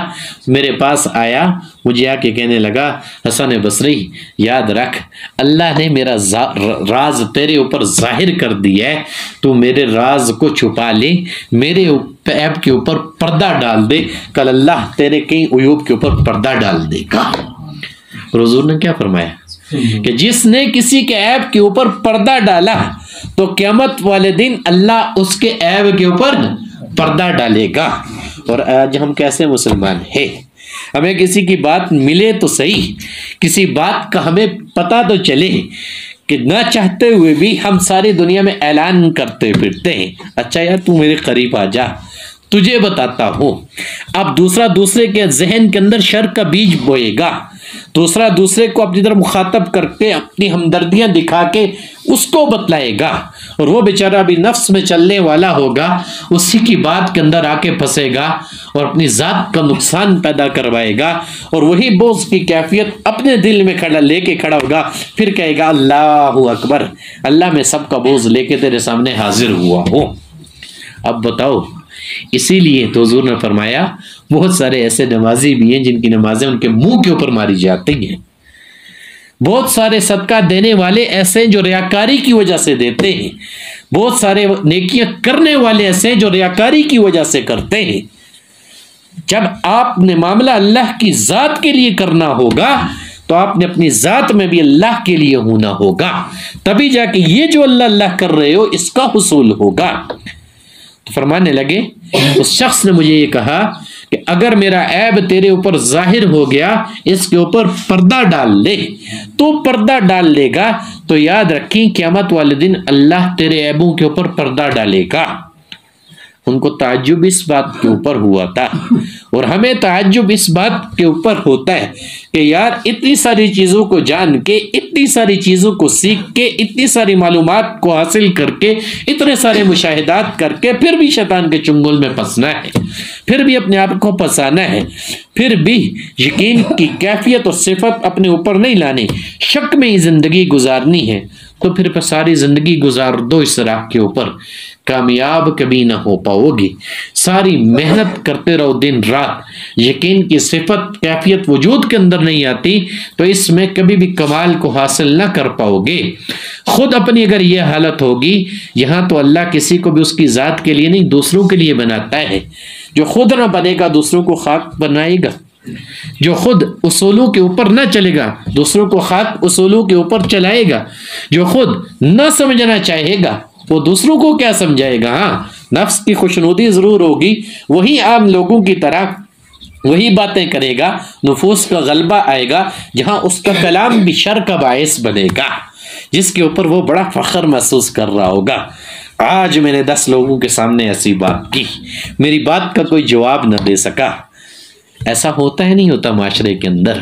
मेरे पास आया, मुझे आके कहने लगा, हसन बसरी याद रख, अल्लाह ने मेरा राज तेरे ऊपर जाहिर कर दिया है, तू मेरे राज को छुपा ले, मेरे ऐब के ऊपर पर्दा डाल दे, कल अल्लाह तेरे कई उयूब के ऊपर पर्दा डाल देगा। हुजूर ने क्या फरमाया कि जिसने किसी के ऐब के ऊपर पर्दा डाला तो क़यामत वाले दिन अल्लाह उसके ऐब के ऊपर पर्दा डालेगा। और आज हम कैसे मुसलमान हैं, हमें किसी की बात मिले तो सही, किसी बात का हमें पता तो चले कि ना चाहते हुए भी हम सारी दुनिया में ऐलान करते फिरते हैं, अच्छा यार तू मेरे करीब आ जा, तुझे बताता हूं। अब दूसरा दूसरे के जहन के अंदर शर का बीज बोएगा, दूसरा दूसरे को अपनी तरफ मुखातब करके अपनी हमदर्दियां दिखा के उसको बतलाएगा, और वो बेचारा भी नफ्स में चलने वाला होगा, उसी की बात के अंदर आके फंसेगा और अपनी जात का नुकसान पैदा करवाएगा, और वही बोझ की कैफियत अपने दिल में खड़ा लेके खड़ा होगा, फिर कहेगा अल्लाहु अकबर, अल्लाह में सबका बोझ लेके तेरे सामने हाजिर हुआ हो। अब बताओ, इसीलिए तो हुजूर ने फरमाया बहुत सारे ऐसे नमाजी भी हैं जिनकी नमाजें उनके मुंह के ऊपर मारी जाती हैं। बहुत सारे सदका देने वाले ऐसे हैं जो रियाकारी की वजह से देते हैं, बहुत सारे नेकियां करने वाले ऐसे हैं जो रियाकारी की वजह से करते हैं। जब आपने मामला अल्लाह की जात के लिए करना होगा तो आपने अपनी जात में भी अल्लाह के लिए होना होगा, तभी जाके ये जो अल्लाह अल्लाह कर रहे हो इसका हुसूल होगा। तो फरमाने लगे, उस शख्स ने मुझे ये कहा कि अगर मेरा ऐब तेरे ऊपर जाहिर हो गया, इसके ऊपर पर्दा डाल ले, तो पर्दा डाल लेगा तो याद रखें क़यामत वाले दिन अल्लाह तेरे ऐबों के ऊपर पर्दा डालेगा। उनको ताज्जुब इस बात के ऊपर हुआ था, और हमें ताज्जुब इस बात के ऊपर होता है कि यार इतनी सारी चीज़ों को जान के, इतनी सारी चीज़ों को सीख के, इतनी सारी मालूमात को हासिल करके, इतने सारे मुशाहिदात करके, फिर भी शैतान के चुंगल में फंसना है, फिर भी अपने आप को फंसाना है, फिर भी यकीन की कैफियत और सिफत अपने ऊपर नहीं लानी, शक में ही ज़िंदगी गुजारनी है, तो फिर सारी ज़िंदगी गुजार दो इस राह के ऊपर, कामयाब कभी ना हो पाओगी। सारी मेहनत करते रहो दिन रात, यकीन की सिफत कैफियत वजूद के अंदर नहीं आती तो इसमें कभी भी कमाल को हासिल ना कर पाओगे। खुद अपनी अगर यह हालत होगी, यहाँ तो अल्लाह किसी को भी उसकी ज़ात के लिए नहीं दूसरों के लिए बनाता है। जो खुद ना बनेगा दूसरों को खाक बनाएगा, जो खुद उसूलों के ऊपर ना चलेगा दूसरों को खाक उसूलों के ऊपर चलाएगा, जो खुद ना समझना चाहेगा वो दूसरों को क्या समझाएगा। हाँ, नफ्स की खुशनुदी जरूर होगी, वही आम लोगों की तरह वही बातें करेगा, नुफूस का गलबा आएगा, जहां उसका कलाम भी शर का बायस बनेगा, जिसके ऊपर वो बड़ा फख्र महसूस कर रहा होगा। आज मैंने 10 लोगों के सामने ऐसी बात की, मेरी बात का कोई जवाब न दे सका। ऐसा होता है नहीं होता माशरे के अंदर।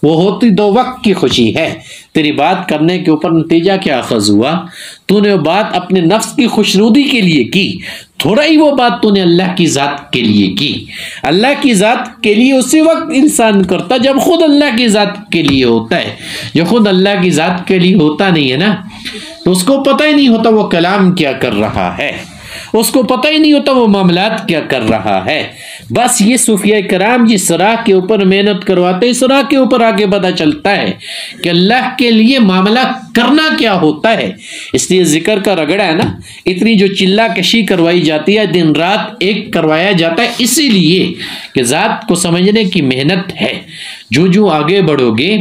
वो होती 2 वक्त की खुशी है। तेरी बात करने के ऊपर नतीजा क्या अखज हुआ? तूने वो बात अपने नफ्स की खुशनुदी के लिए की, थोड़ा ही वो बात तूने अल्लाह की ज़ात के लिए की। अल्लाह की ज़ात के लिए उसी वक्त इंसान करता जब खुद अल्लाह की ज़ात के लिए होता है। जो खुद अल्लाह की ज़ात के लिए होता नहीं है ना, तो उसको पता ही नहीं होता वो कलाम क्या कर रहा है, उसको पता ही नहीं होता वो मामलात क्या कर रहा है। बस ये सूफिया कराम जिस राह के ऊपर मेहनत करवाते हैं, इस राह के ऊपर आके पता चलता है कि अल्लाह के लिए मामला करना क्या होता है। इसलिए जिक्र का रगड़ा है ना, इतनी जो चिल्ला कशी करवाई जाती है, दिन रात एक करवाया जाता है, इसीलिए कि ज़ात को समझने की मेहनत है। जो आगे बढ़ोगे,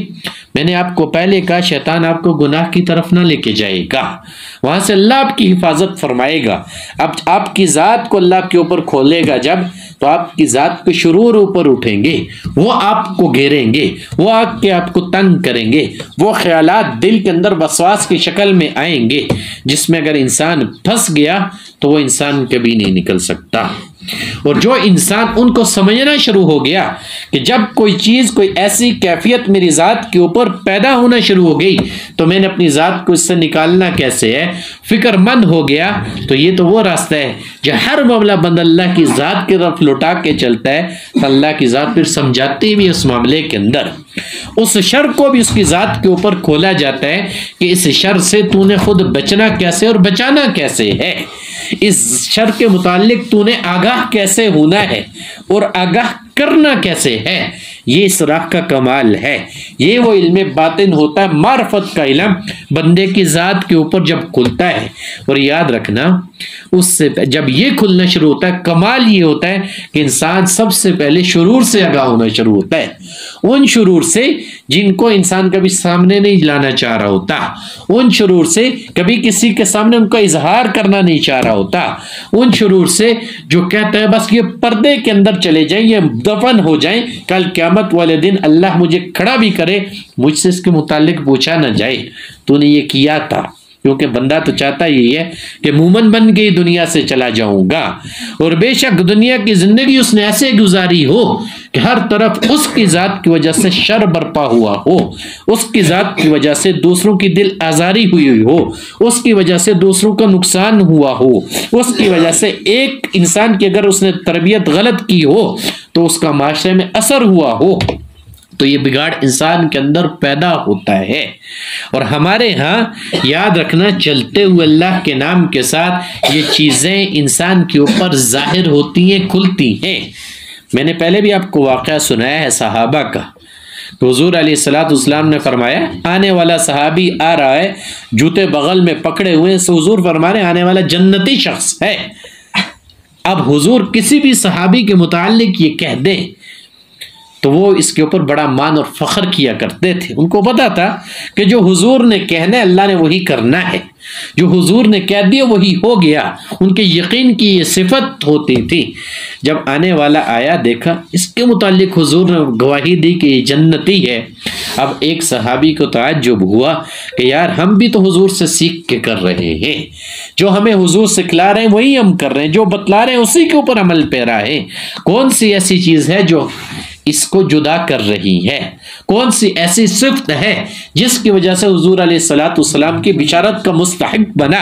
मैंने आपको पहले कहा, शैतान आपको गुनाह की तरफ ना लेके जाएगा, वहां से अल्लाह आपकी हिफाजत फरमाएगा। अब आपकी ज़ात को अल्लाह के ऊपर खोलेगा जब, तो आपकी ज़ात के शुरूर ऊपर उठेंगे, वो आपको घेरेंगे, वो आके आपको तंग करेंगे, वो ख्यालात दिल के अंदर वसवास की शक्ल में आएंगे, जिसमें अगर इंसान फंस गया तो वो इंसान कभी नहीं निकल सकता। और जो इंसान उनको समझना शुरू हो गया कि जब कोई चीज, कोई ऐसी कैफियत मेरी ज़ात के ऊपर पैदा होना शुरू हो गई तो मैंने अपनी ज़ात को इससे निकालना कैसे है, फिक्रमंद हो गया, तो ये तो वो रास्ता है जो हर मामला बंद अल्लाह की ज़ात की तरफ लौटा के चलता है। तो अल्लाह की ज़ात फिर समझाती भी उस मामले के अंदर, उस शर को भी उसकी ज़ात के ऊपर खोला जाता है कि इस शर से तूने खुद बचना कैसे और बचाना कैसे है, इस शर के मुतालिक तूने आगाह कैसे होना है और आगाह करना कैसे है। ये इस राह का कमाल है। ये वो इल्म बातिन होता है, मार्फत का इल्म बंदे की ज़ात के ऊपर जब खुलता है। और याद रखना, उससे जब ये खुलना शुरू होता है, कमाल ये होता है कि इंसान सबसे पहले शुरूर से आगाह होना शुरू होता है, उन शुरूर से जिनको इंसान कभी सामने नहीं लाना चाह रहा होता, उन शुरूर से कभी किसी के सामने उनका इजहार करना नहीं चाह रहा होता, उन शुरूर से जो कहता है बस ये पर्दे के अंदर चले जाएं, ये दफन हो जाएं, कल क़यामत वाले दिन अल्लाह मुझे खड़ा भी करे, मुझसे इसके मुतालिक पूछा ना जाए तूने ये किया था। क्योंकि बंदा तो चाहता ही है कि मूमन बन के दुनिया से चला जाऊंगा, और बेशक दुनिया की जिंदगी उसने ऐसे गुजारी हो कि हर तरफ उसकी ज़ात की वजह से शर बरपा हुआ हो, उसकी ज़ात की वजह से दूसरों की दिल आज़ारी हुई हो, उसकी वजह से दूसरों का नुकसान हुआ हो, उसकी वजह से एक इंसान की अगर उसने तरबियत गलत की हो तो उसका माशरे में असर हुआ हो, तो ये बिगाड़ इंसान के अंदर पैदा होता है। और हमारे यहाँ याद रखना, चलते हुए अल्लाह के नाम के साथ ये चीज़ें इंसान के ऊपर जाहिर होती हैं, खुलती हैं। मैंने पहले भी आपको वाक़या सुनाया है सहाबा का। तो हुज़ूर अलैहिस्सलाम ने फरमाया, आने वाला सहाबी आ रहा है, जूते बगल में पकड़े हुए, सो हुज़ूर फरमा रहे आने वाला जन्नती शख्स है। अब हुज़ूर किसी भी सहाबी के मुताल्लिक ये कह दें तो वो इसके ऊपर बड़ा मान और फख्र किया करते थे। उनको पता था कि जो हुजूर ने कहना है अल्लाह ने वही करना है, जो हुजूर ने कह दिया वही हो गया। उनके यकीन की ये सिफत होती थी। जब आने वाला आया, देखा इसके मुतालिक हुजूर ने गवाही दी कि ये जन्नती है। अब एक सहाबी को ताज्जुब हुआ कि यार हम भी तो हुजूर से सीख के कर रहे हैं, जो हमें हुजूर सिखला रहे हैं वही हम कर रहे हैं, जो बतला रहे हैं उसी के ऊपर अमल पैरा है। कौन सी ऐसी चीज़ है जो इसको जुदा कर रही है? कौन सी ऐसी सिफ्त है जिसकी वजह से हुजूर अलैहिस्सलाम की बिशारत का मुस्तहिक बना?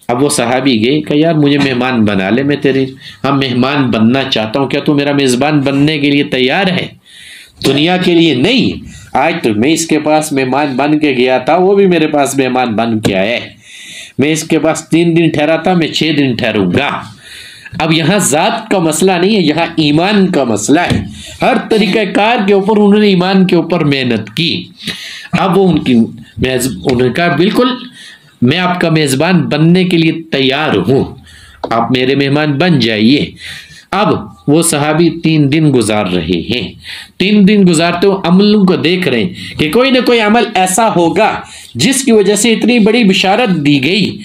अब वो सहाबी गए कि यार मुझे मेहमान बना ले, मैं तेरी हम मेहमान बनना चाहता हूँ, क्या तू मेरा मेज़बान बनने के लिए तैयार है? दुनिया के लिए नहीं, आज तो मैं इसके पास मेहमान बन के गया था, वो भी मेरे पास मेहमान बन के आया है। मैं इसके पास 3 दिन ठहरा था, मैं 6 दिन ठहरूंगा। अब यहाँ ज़ात का मसला नहीं है, यहाँ ईमान का मसला है। हर तरीक़े कार के ऊपर उन्होंने ईमान के ऊपर मेहनत की। अब वो उन्होंने कहा बिल्कुल मैं आपका मेज़बान बनने के लिए तैयार हूँ, आप मेरे मेहमान बन जाइए। अब वो सहाबी 3 दिन गुजार रहे हैं। 3 दिन गुजारते हुए अमलों को देख रहे हैं कि कोई ना कोई अमल ऐसा होगा जिसकी वजह से इतनी बड़ी बिशारत दी गई।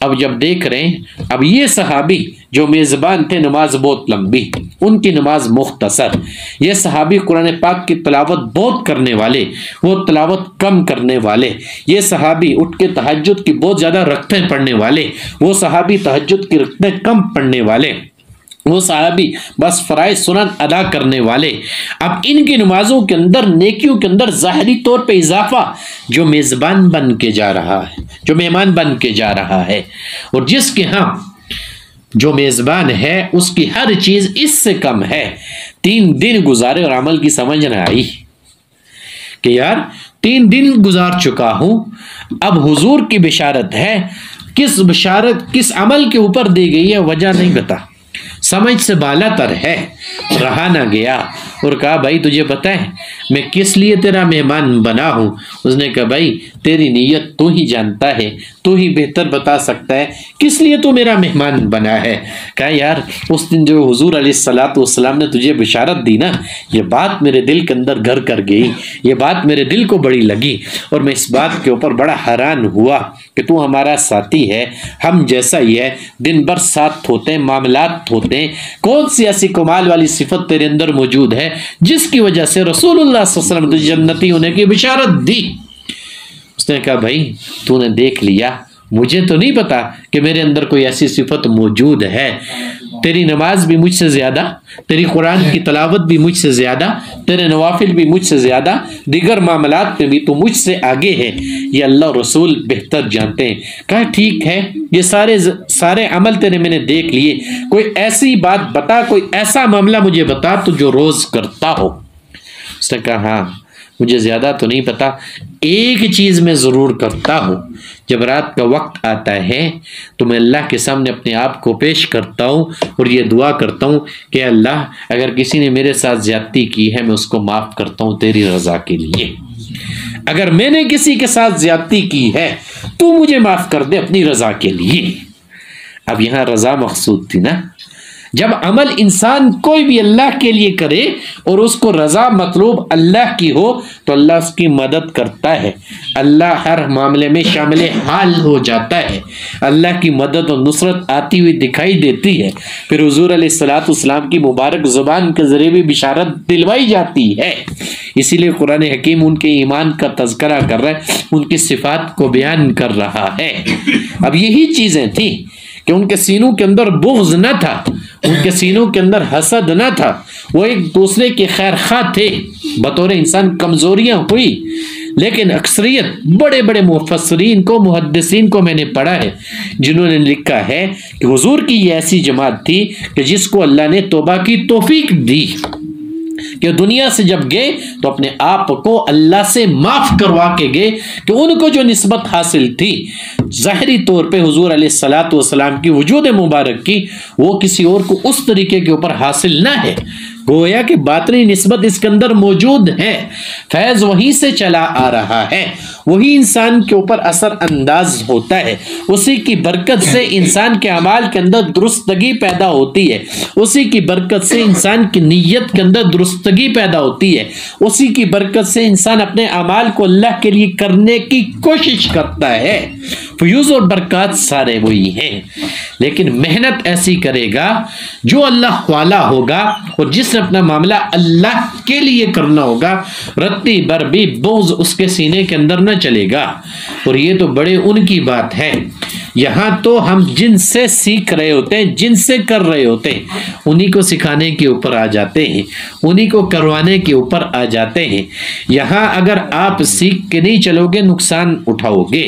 अब जब देख रहे हैं, अब ये सहाबी जो मेज़बान थे नमाज बहुत लंबी, उनकी नमाज मुख्तसर। ये सहाबी कुरान पाक की तलावत बहुत करने वाले, वो तलावत कम करने वाले। ये सहाबी उठ के तहज्जुद की बहुत ज़्यादा रकतें पढ़ने वाले, वो सहाबी तहज्जुद की रकतें कम पढ़ने वाले, वो सहाबी बस फराइज सुनन अदा करने वाले। अब इनकी नमाजों के अंदर नेकियों के अंदर ज़ाहिरी तौर पे इजाफा, जो मेज़बान बन के जा रहा है, जो मेहमान बन के जा रहा है, और जिसके यहाँ जो मेज़बान है उसकी हर चीज़ इससे कम है। 3 दिन गुजारे और अमल की समझ न आई कि यार 3 दिन गुजार चुका हूं, अब हुजूर की बिशारत है। किस बिशारत किस अमल के ऊपर दी गई है वजह नहीं बता, समझ से बालातर है, रहा ना गया और कहा भाई तुझे पता है मैं किस लिए तेरा मेहमान बना हूं? उसने कहा भाई तेरी नीयत तू ही जानता है, तू ही बेहतर बता सकता है किस लिए तू मेरा मेहमान बना है। कहा यार उस दिन जो हुजूर अलैहिस्सलातु वस्सलाम ने तुझे बिशारत दी ना, ये बात मेरे दिल के अंदर घर कर गई, ये बात मेरे दिल को बड़ी लगी और मैं इस बात के ऊपर बड़ा हैरान हुआ कि तू हमारा साथी है, हम जैसा ही है, दिन भर साथ होते हैं, मामलात होते हैं, कौन सी ऐसी कमाल वाली सिफत तेरे अंदर मौजूद है जिसकी वजह से रसूलुल्लाह सल्लल्लाहु अलैहि वसल्लम तुझे जन्नती होने की बिशारत दी? उसने कहा भाई तूने देख लिया, मुझे तो नहीं पता कि मेरे अंदर कोई ऐसी सिफत मौजूद है। तेरी नमाज भी मुझसे ज्यादा, तेरी कुरान की तलावत भी मुझसे ज्यादा, तेरे नवाफिल भी मुझसे ज्यादा, दीगर मामलात में भी तो मुझसे आगे है, ये अल्लाह रसूल बेहतर जानते हैं। कहा ठीक है, ये सारे अमल तेरे मैंने देख लिए, कोई ऐसी बात बता, कोई ऐसा मामला मुझे बता तो जो रोज करता हो। उसने कहा हाँ मुझे ज़्यादा तो नहीं पता, एक चीज़ मैं ज़रूर करता हूँ, जब रात का वक्त आता है तो मैं अल्लाह के सामने अपने आप को पेश करता हूँ और ये दुआ करता हूँ कि अल्लाह अगर किसी ने मेरे साथ ज़्यादती की है मैं उसको माफ़ करता हूँ तेरी रज़ा के लिए। अगर मैंने किसी के साथ ज़्यादती की है तो मुझे माफ़ कर दे अपनी रज़ा के लिए। अब यहाँ रज़ा मकसूद थी ना। जब अमल इंसान कोई भी अल्लाह के लिए करे और उसको रज़ा मतलूब अल्लाह की हो तो अल्लाह उसकी मदद करता है, अल्लाह हर मामले में शामिल हाल हो जाता है, अल्लाह की मदद और नुसरत आती हुई दिखाई देती है। फिर हुजूर अलैहिस्सलातु वस्सलाम की मुबारक ज़ुबान के ज़रिए भी बिशारत दिलवाई जाती है। इसीलिए कुरान हकीम उनके ईमान का तज़किरा कर रहा है, उनकी सिफात को बयान कर रहा है। अब यही चीज़ें थी कि उनके सीनों के अंदर बुग़्ज़ न था, उनके सीनों के अंदर हसद न था, वो एक दूसरे के खैर खा थे। बतौर इंसान कमज़ोरियाँ हुई, लेकिन अक्सरियत बड़े बड़े मुफस्सिरीन को, मुहद्दिसीन को मैंने पढ़ा है जिन्होंने लिखा है कि हुजूर की ये ऐसी जमात थी कि जिसको अल्लाह ने तौबा की तौफीक दी कि दुनिया से जब गए तो अपने आप को अल्लाह से माफ करवा के गए कि उनको जो निस्बत हासिल थी ज़ाहिरी तौर पे हुजूर अलैहिस्सलातु वस्सलाम की वजूद मुबारक की, वो किसी और को उस तरीके के ऊपर हासिल ना है। गोया कि बातनी निस्बत इसके अंदर मौजूद है, फैज़ वहीं से चला आ रहा है, वही इंसान के ऊपर असर अंदाज होता है, उसी की बरकत से इंसान के अमाल के अंदर दुरुस्तगी पैदा होती है, उसी की बरकत से इंसान की नीयत के अंदर दुरुस्तगी पैदा होती है, उसी की बरकत से इंसान अपने अमाल को अल्लाह के लिए करने की कोशिश करता है। फ्यूज और बरकत सारे वही हैं, लेकिन मेहनत ऐसी करेगा जो अल्लाह वाला होगा और जिसने अपना मामला अल्लाह के लिए करना होगा, रत्ती भर भी बोझ उसके सीने के अंदर न चलेगा। और ये तो बड़े उनकी बात है, यहाँ तो हम जिनसे सीख रहे होते हैं, जिनसे कर रहे होते हैं, उन्हीं को सिखाने के ऊपर आ जाते हैं, उन्हीं को करवाने के ऊपर आ जाते हैं। यहाँ अगर आप सीख के नहीं चलोगे नुकसान उठाओगे।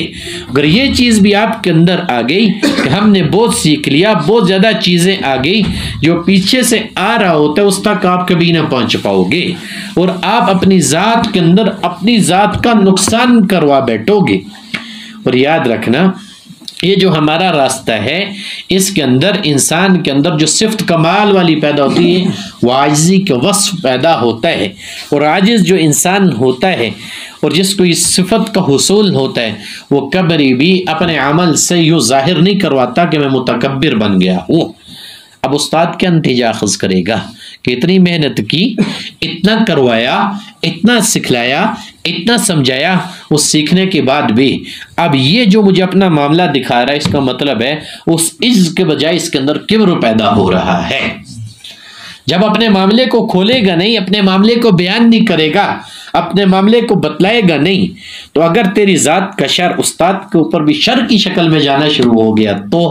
अगर ये चीज़ भी आपके अंदर आ गई कि हमने बहुत सीख लिया, बहुत ज़्यादा चीज़ें आ गई, जो पीछे से आ रहा होता है उस तक आप कभी ना पहुँच पाओगे और आप अपनी ज़ात के अंदर अपनी ज़ात का नुकसान करवा बैठोगे। और याद रखना ये जो हमारा रास्ता है इसके अंदर इंसान के अंदर जो सिफ्त कमाल वाली पैदा होती है वो आजिज़ी के वस्फ पैदा होता है। और आजिज़ जो इंसान होता है और जिसको इस सिफत का हुसूल होता है वो कभी भी अपने अमल से यूँ जाहिर नहीं करवाता कि मैं मुतकब्बिर बन गया हूँ। अब उस्ताद क्या नतीजा अखज़ करेगा कि इतनी मेहनत की, इतना करवाया, इतना सिखलाया, इतना समझाया उस सीखने के बाद भी अब ये जो मुझे अपना मामला दिखा रहा है, इसका मतलब है उस इज्ज के बजाय इसके अंदर किब्र पैदा हो रहा है। जब अपने मामले को खोलेगा नहीं, अपने मामले को बयान नहीं करेगा, अपने मामले को बतलाएगा नहीं, तो अगर तेरी जात का शर उस्ताद के ऊपर भी शर की शक्ल में जाना शुरू हो गया तो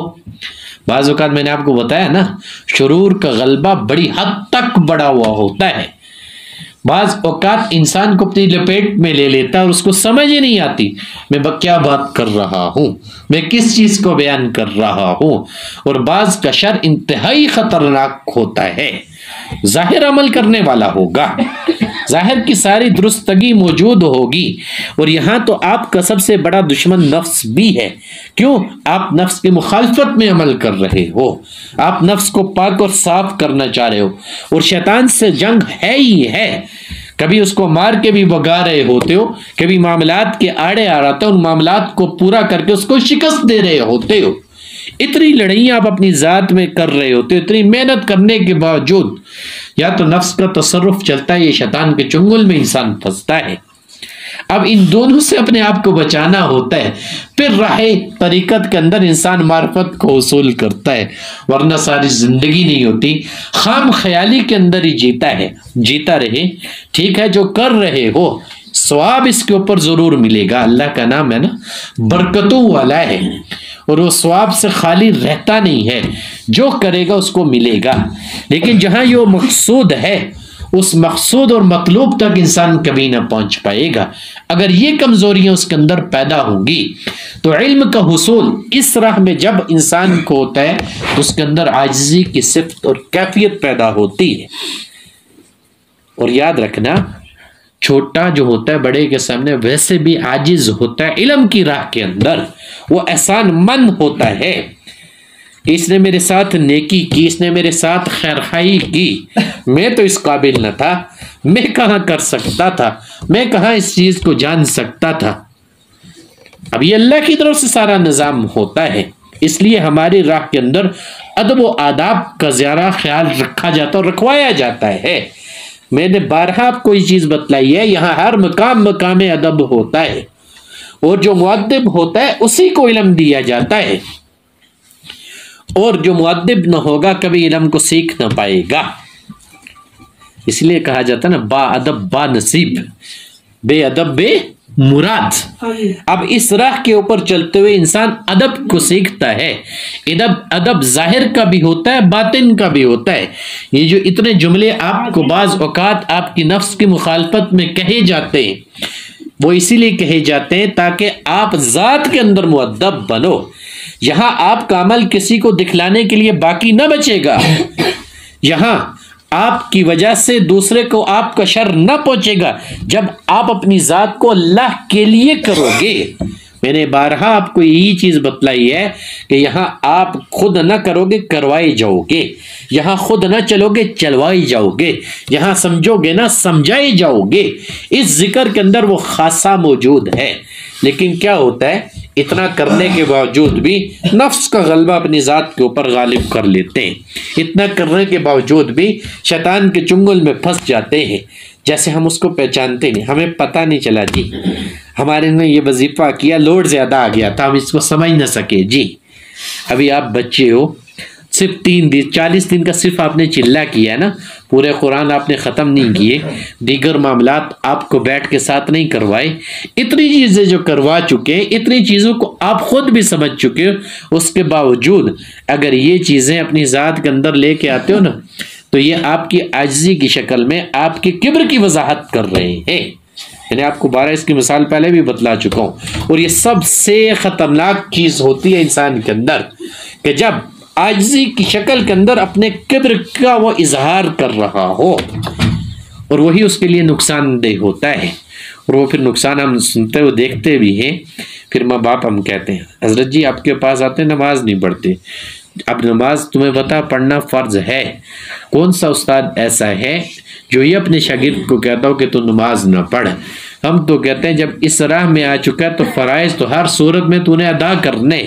बाज़ औक़ात मैंने आपको बताया ना, शुरूर का गलबा बड़ी हद तक बढ़ा हुआ होता है। बाज़ औक़ात इंसान को अपनी लपेट में ले लेता है और उसको समझ ही नहीं आती मैं क्या बात कर रहा हूँ, मैं किस चीज़ को बयान कर रहा हूँ। और बाज़ का शर इंतहाई ख़तरनाक होता है। जाहिर अमल करने वाला होगा, जाहिर की सारी दुरुस्तगी मौजूद होगी, और यहाँ तो आपका सबसे बड़ा दुश्मन नफ्स भी है। क्यों? आप नफ्स की मुखालफत में अमल कर रहे हो, आप नफ्स को पाक और साफ करना चाह रहे हो, और शैतान से जंग है ही है। कभी उसको मार के भी भगा रहे होते हो, कभी मामलात के आड़े आ रहा था, उन मामलात को पूरा करके उसको शिकस्त दे रहे होते हो। इतनी लड़ाइयां आप अपनी जात में कर रहे होते हो, इतनी मेहनत करने के बावजूद या तो नफ्स का तसर्रुफ चलता है, ये शैतान के चुंगल में इंसान फंसता है। अब इन दोनों से अपने आप को बचाना होता है, फिर राहे तरीकत के अंदर इंसान मार्फत को उसूल करता है, वरना सारी जिंदगी नहीं होती खाम ख्याली के अंदर ही जीता है। जीता रहे, ठीक है, जो कर रहे हो सवाब इसके ऊपर जरूर मिलेगा। अल्लाह का नाम है ना, बरकतों वाला है, और वो सवाब से खाली रहता नहीं है, जो करेगा उसको मिलेगा। लेकिन जहां यो मकसूद है, उस मकसूद और मतलूब तक इंसान कभी ना पहुंच पाएगा। अगर ये कमजोरियां उसके अंदर पैदा होंगी तो इल्म का हुसूल इस राह में जब इंसान को होता है तो उसके अंदर आजिज़ी की सिफ़त और कैफियत पैदा होती है। और याद रखना, छोटा जो होता है बड़े के सामने वैसे भी आजिज होता है। इल्म की राह के अंदर वो एहसान मंद होता है। इसने मेरे साथ नेकी की, इसने मेरे साथ खैरखाई की, मैं तो इस काबिल न था, मैं कहाँ कर सकता था, मैं कहाँ इस चीज को जान सकता था। अब ये अल्लाह की तरफ से सारा निजाम होता है, इसलिए हमारी राह के अंदर अदब व आदाब का ज़्यादा ख्याल रखा जाता और रखवाया जाता है। मैंने बारहा आपको ये चीज बतलाई है, यहाँ हर मकाम मकाम अदब होता है, और जो मुअद्दिब होता है उसी को इल्म दिया जाता है, और जो मुअद्दिब न होगा कभी इल्म को सीख न पाएगा। इसलिए कहा जाता है ना, बा अदब बा नसीब, बे अदब बे मुराद। अब इस राह के ऊपर चलते हुए इंसान अदब को सीखता है। अदब जाहिर का भी होता है, बातिन का भी होता है। ये जो इतने जुमले आपको बाज औकात आपकी नफ्स की मुखालफत में कहे जाते हैं, वो इसीलिए कहे जाते हैं ताकि आप जात के अंदर मुअद्दब बनो। यहां आपका अमल किसी को दिखलाने के लिए बाकी न बचेगा, यहां आपकी वजह से दूसरे को आपका शर न पहुंचेगा जब आप अपनी जात को अल्लाह के लिए करोगे। मैंने बारहा आपको यही चीज बतलाई है कि यहाँ आप खुद न करोगे, करवाए जाओगे, यहाँ खुद न चलोगे, चलवाए जाओगे, यहाँ समझोगे ना, समझाए जाओगे। इस जिक्र के अंदर वो खासा मौजूद है। लेकिन क्या होता है, इतना करने के बावजूद भी नफ्स का गलबा अपनी जात के ऊपर गालिब कर लेते हैं। इतना करने के बावजूद भी शैतान के चुंगल में फंस जाते हैं, जैसे हम उसको पहचानते नहीं, हमें पता नहीं चला जी, हमारे ने ये वजीफा किया, लोड ज्यादा आ गया था, हम इसको समझ न सके जी। अभी आप बच्चे हो, सिर्फ 3 दिन 40 दिन का सिर्फ आपने चिल्ला किया है ना, पूरे कुरान आपने ख़त्म नहीं किए, दीगर मामलात आपको बैठ के साथ नहीं करवाए, इतनी चीज़ें जो करवा चुके, इतनी चीज़ों को आप खुद भी समझ चुके हो, उसके बावजूद अगर ये चीज़ें अपनी ज़ात के अंदर लेके आते हो ना, तो ये आपकी आजिज़ी की शक्ल में आपके किब्र की वजाहत कर रहे हैं। मैंने आपको 12 इसकी मिसाल पहले भी बतला चुका हूँ। और ये सबसे ख़तरनाक चीज़ होती है इंसान के अंदर कि जब आजिज़ी की शक्ल के अंदर अपने किब्र का वो इजहार कर रहा हो, और वही उसके लिए नुकसानदेह होता है। और वो फिर नुकसान हम सुनते हुए देखते भी हैं। फिर माँ बाप हम कहते हैं, हजरत जी आपके पास आते नमाज नहीं पढ़ते। अब नमाज तुम्हें पता पढ़ना फ़र्ज है, कौन सा उस्ताद ऐसा है जो ये अपने शागिर्द को कहता हो कि तू नमाज ना पढ़। हम तो कहते हैं जब इस राह में आ चुका है तो फ़राइज़ तो हर सूरत में तूने अदा करने,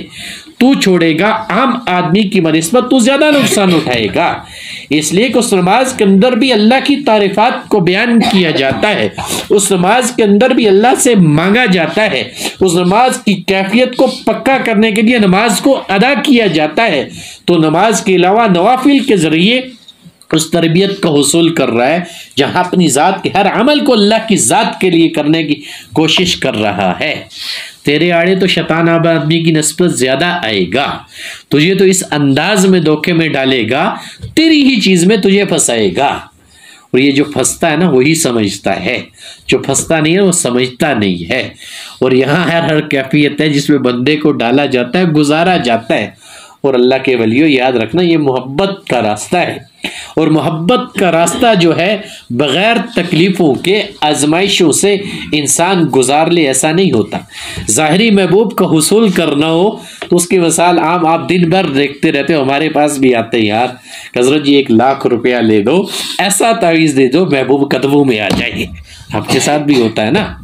तू छोड़ेगा आम आदमी की बनिस्बत तू ज्यादा नुकसान उठाएगा। इसलिए कि उस नमाज के अंदर भी अल्लाह की तारीफात को बयान किया जाता है, उस नमाज के अंदर भी अल्लाह से मांगा जाता है, उस नमाज की कैफियत को पक्का करने के लिए नमाज को अदा किया जाता है। तो नमाज के अलावा नवाफिल के जरिए उस तरबियत का हुसूल कर रहा है, जहां अपनी ज़ात के हर अमल को अल्लाह की ज़ात के लिए करने की कोशिश कर रहा है। तेरे आड़े तो शैतान आदमी की नस्बत ज़्यादा आएगा, तुझे तो इस अंदाज में धोखे में डालेगा, तेरी ही चीज़ में तुझे फंसाएगा। और ये जो फंसता है ना वही समझता है, जो फंसता नहीं है वो समझता नहीं है। और यहाँ हर कैफियत है जिसमें बंदे को डाला जाता है, गुजारा जाता है। और अल्लाह के वलियों याद रखना ये मोहब्बत का रास्ता है, और मोहब्बत का रास्ता जो है बग़ैर तकलीफ़ों के आजमाइशों से इंसान गुजार ले, ऐसा नहीं होता। ज़ाहरी महबूब का हुसूल करना हो तो उसकी मिसाल आम आप दिन भर देखते रहते हो, हमारे पास भी आते हैं यार हज़रत जी 1 लाख रुपया ले दो, ऐसा तावीज़ दे दो महबूब कदमों में आ जाए। आपके साथ भी होता है ना,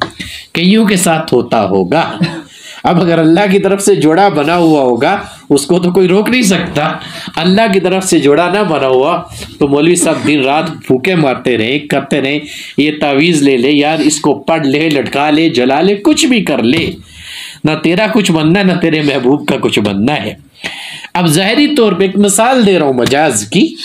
कईयों के साथ होता होगा। अब अगर अल्लाह की तरफ से जोड़ा बना हुआ होगा उसको तो कोई रोक नहीं सकता, अल्लाह की तरफ से जोड़ा ना बना हुआ तो मौलवी साहब दिन रात फूके मारते रहे, करते रहे, ये तावीज़ ले ले यार, इसको पढ़ ले, लटका ले, जला ले, कुछ भी कर ले, ना तेरा कुछ बनना है ना तेरे महबूब का कुछ बनना है। अब ज़ाहरी तौर पे एक मिसाल दे रहा हूँ मजाज की,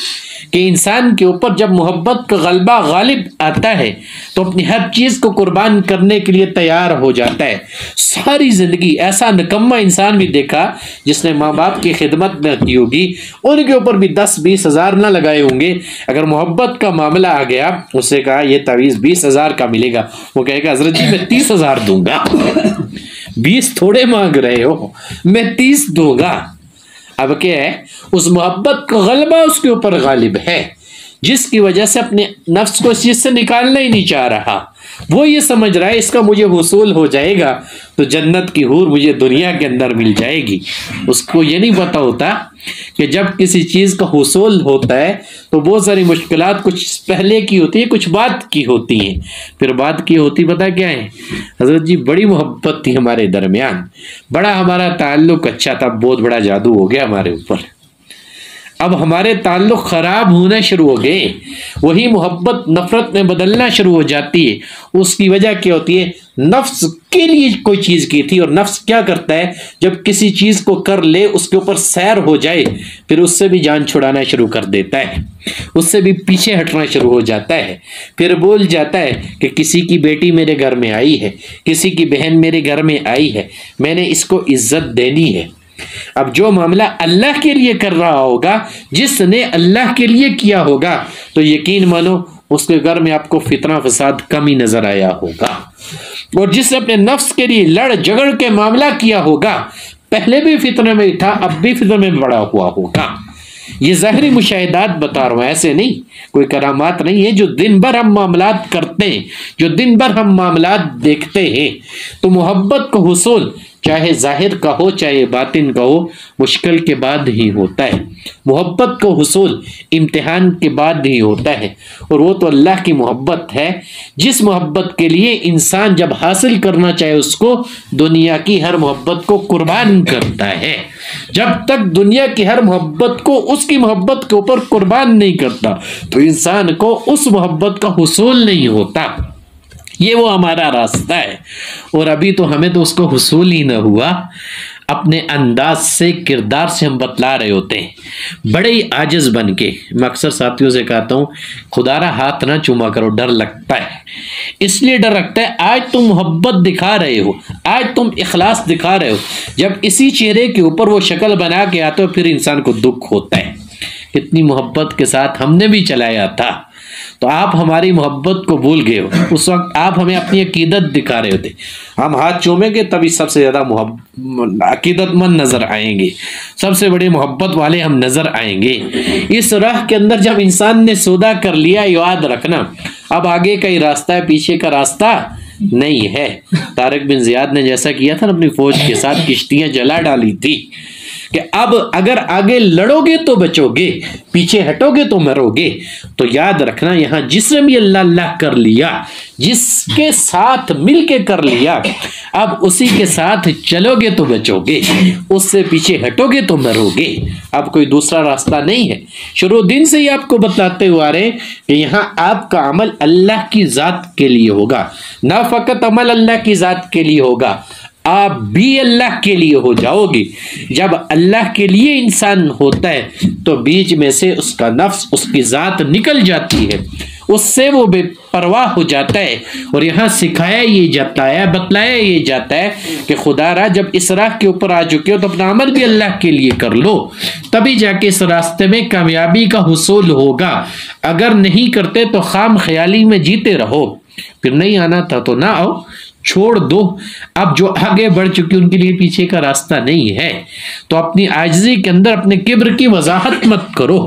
कि इंसान के ऊपर जब मोहब्बत का गलबा गालिब आता है तो अपनी हर चीज़ को कुर्बान करने के लिए तैयार हो जाता है। सारी ज़िंदगी ऐसा निकम्मा इंसान भी देखा जिसने माँ बाप की खिदमत न की होगी, उनके ऊपर भी 10-20 हज़ार ना लगाए होंगे। अगर मोहब्बत का मामला आ गया, उससे कहा ये तावीज़ 20 हज़ार का मिलेगा, वो कहेगा हज़रत जी मैं 30 हज़ार दूंगा। 20 थोड़े मांग रहे हो, मैं 30 दूंगा। अब क्या है, उस मोहब्बत का गलबा उसके ऊपर गालिब है, जिसकी वजह से अपने नफ्स को इस चीज़ से निकालना ही नहीं चाह रहा। वो ये समझ रहा है इसका मुझे हुसूल हो जाएगा तो जन्नत की हूर मुझे दुनिया के अंदर मिल जाएगी। उसको ये नहीं पता होता कि जब किसी चीज़ का हुसूल होता है तो बहुत सारी मुश्किलात कुछ पहले की होती है, कुछ बाद की होती हैं। फिर बाद की होती पता क्या है हज़रत जी, बड़ी मोहब्बत थी हमारे दरमियान, बड़ा हमारा ताल्लुक अच्छा था, बहुत बड़ा जादू हो गया हमारे ऊपर, अब हमारे ताल्लुक ख़राब होना शुरू हो गए। वही मोहब्बत नफ़रत में बदलना शुरू हो जाती है। उसकी वजह क्या होती है, नफ्स के लिए कोई चीज़ की थी, और नफ्स क्या करता है जब किसी चीज़ को कर ले उसके ऊपर सैर हो जाए फिर उससे भी जान छुड़ाना शुरू कर देता है, उससे भी पीछे हटना शुरू हो जाता है। फिर बोल जाता है कि किसी की बेटी मेरे घर में आई है, किसी की बहन मेरे घर में आई है, मैंने इसको इज्जत देनी है। अब जो मामला अल्लाह के लिए कर रहा होगा, जिसने अल्लाह के लिए किया होगा, तो यकीन मानो उसके घर में आपको फितना फसाद कम ही नजर आया होगा। और जिसने अपने नफ्स के लिए लड़ झगड़ के मामला किया होगा, पहले भी फितने में था, अब भी फितने में बड़ा हुआ होगा। ये ज़ाहिरी मुशाहिदात बता रहा हूँ, ऐसे नहीं, कोई करामात नहीं है। जो दिन भर हम मामलात करते हैं, जो दिन भर हम मामलात देखते हैं, तो मोहब्बत का हुसूल चाहे जाहिर का हो चाहे बातिन का हो, मुश्किल के बाद ही होता है। मोहब्बत का हुसूल इम्तिहान के बाद ही होता है, और वो तो अल्लाह की मोहब्बत है, जिस मोहब्बत के लिए इंसान जब हासिल करना चाहे उसको दुनिया की हर मोहब्बत को कुर्बान करता है। जब तक दुनिया की हर मोहब्बत को उसकी मोहब्बत के ऊपर कुर्बान नहीं करता तो इंसान को उस मोहब्बत का हुसूल नहीं होता। ये वो हमारा रास्ता है, और अभी तो हमें तो उसको हुसूल ही न हुआ। अपने अंदाज से, किरदार से हम बतला रहे होते हैं, बड़े ही आजिज बन के। मैं अक्सर साथियों से कहता हूँ खुदारा हाथ ना चूमा करो, डर लगता है। इसलिए डर लगता है, आज तुम मोहब्बत दिखा रहे हो, आज तुम इखलास दिखा रहे हो, जब इसी चेहरे के ऊपर वो शक्ल बना के आते हो फिर इंसान को दुख होता है। कितनी मोहब्बत के साथ हमने भी चलाया था, तो आप हमारी मोहब्बत को भूल गए हो। उस वक्त आप हमें अपनी अकीदत दिखा रहे होते, हम हाथ चूमेंगे तभी सबसे ज़्यादा अकीदतमंद नज़र आएंगे, सबसे बड़े मोहब्बत वाले हम नज़र आएंगे। इस राह के अंदर जब इंसान ने सौदा कर लिया, याद रखना अब आगे का ही रास्ता है, पीछे का रास्ता नहीं है। तारिक बिन ज़ियाद ने जैसा किया था ना, अपनी फौज के साथ किश्तियाँ जला डाली थी कि अब अगर आगे लड़ोगे तो बचोगे, पीछे हटोगे तो मरोगे। तो याद रखना, यहाँ जिसने भी अल्लाह अल्लाह कर लिया, जिसके साथ मिलके कर लिया, अब उसी के साथ चलोगे तो बचोगे, उससे पीछे हटोगे तो मरोगे। अब कोई दूसरा रास्ता नहीं है। शुरू दिन से ही आपको बताते हुए आ रहे कि यहाँ आपका अमल अल्लाह की जात के लिए होगा, ना फकत अमल अल्लाह की जात के लिए होगा, आप भी अल्लाह के लिए हो जाओगे। जब अल्लाह के लिए इंसान होता है तो बीच में से उसका नफ्स, उसकी जात निकल जाती है, उससे वो बेपरवाह हो जाता है। और यहाँ सिखाया ये जाता है, बतलाया ये जाता है कि खुदारा जब इस राह के ऊपर आ चुके हो तो अपना अमल भी अल्लाह के लिए कर लो, तभी जाके इस रास्ते में कामयाबी का हुसूल होगा। अगर नहीं करते तो खाम ख्याली में जीते रहो, फिर नहीं आना था तो ना आओ, छोड़ दो। अब जो आगे बढ़ चुके उनके लिए पीछे का रास्ता नहीं है। तो अपनी आजिज़ी के अंदर अपने किब्र की वजाहत मत करो।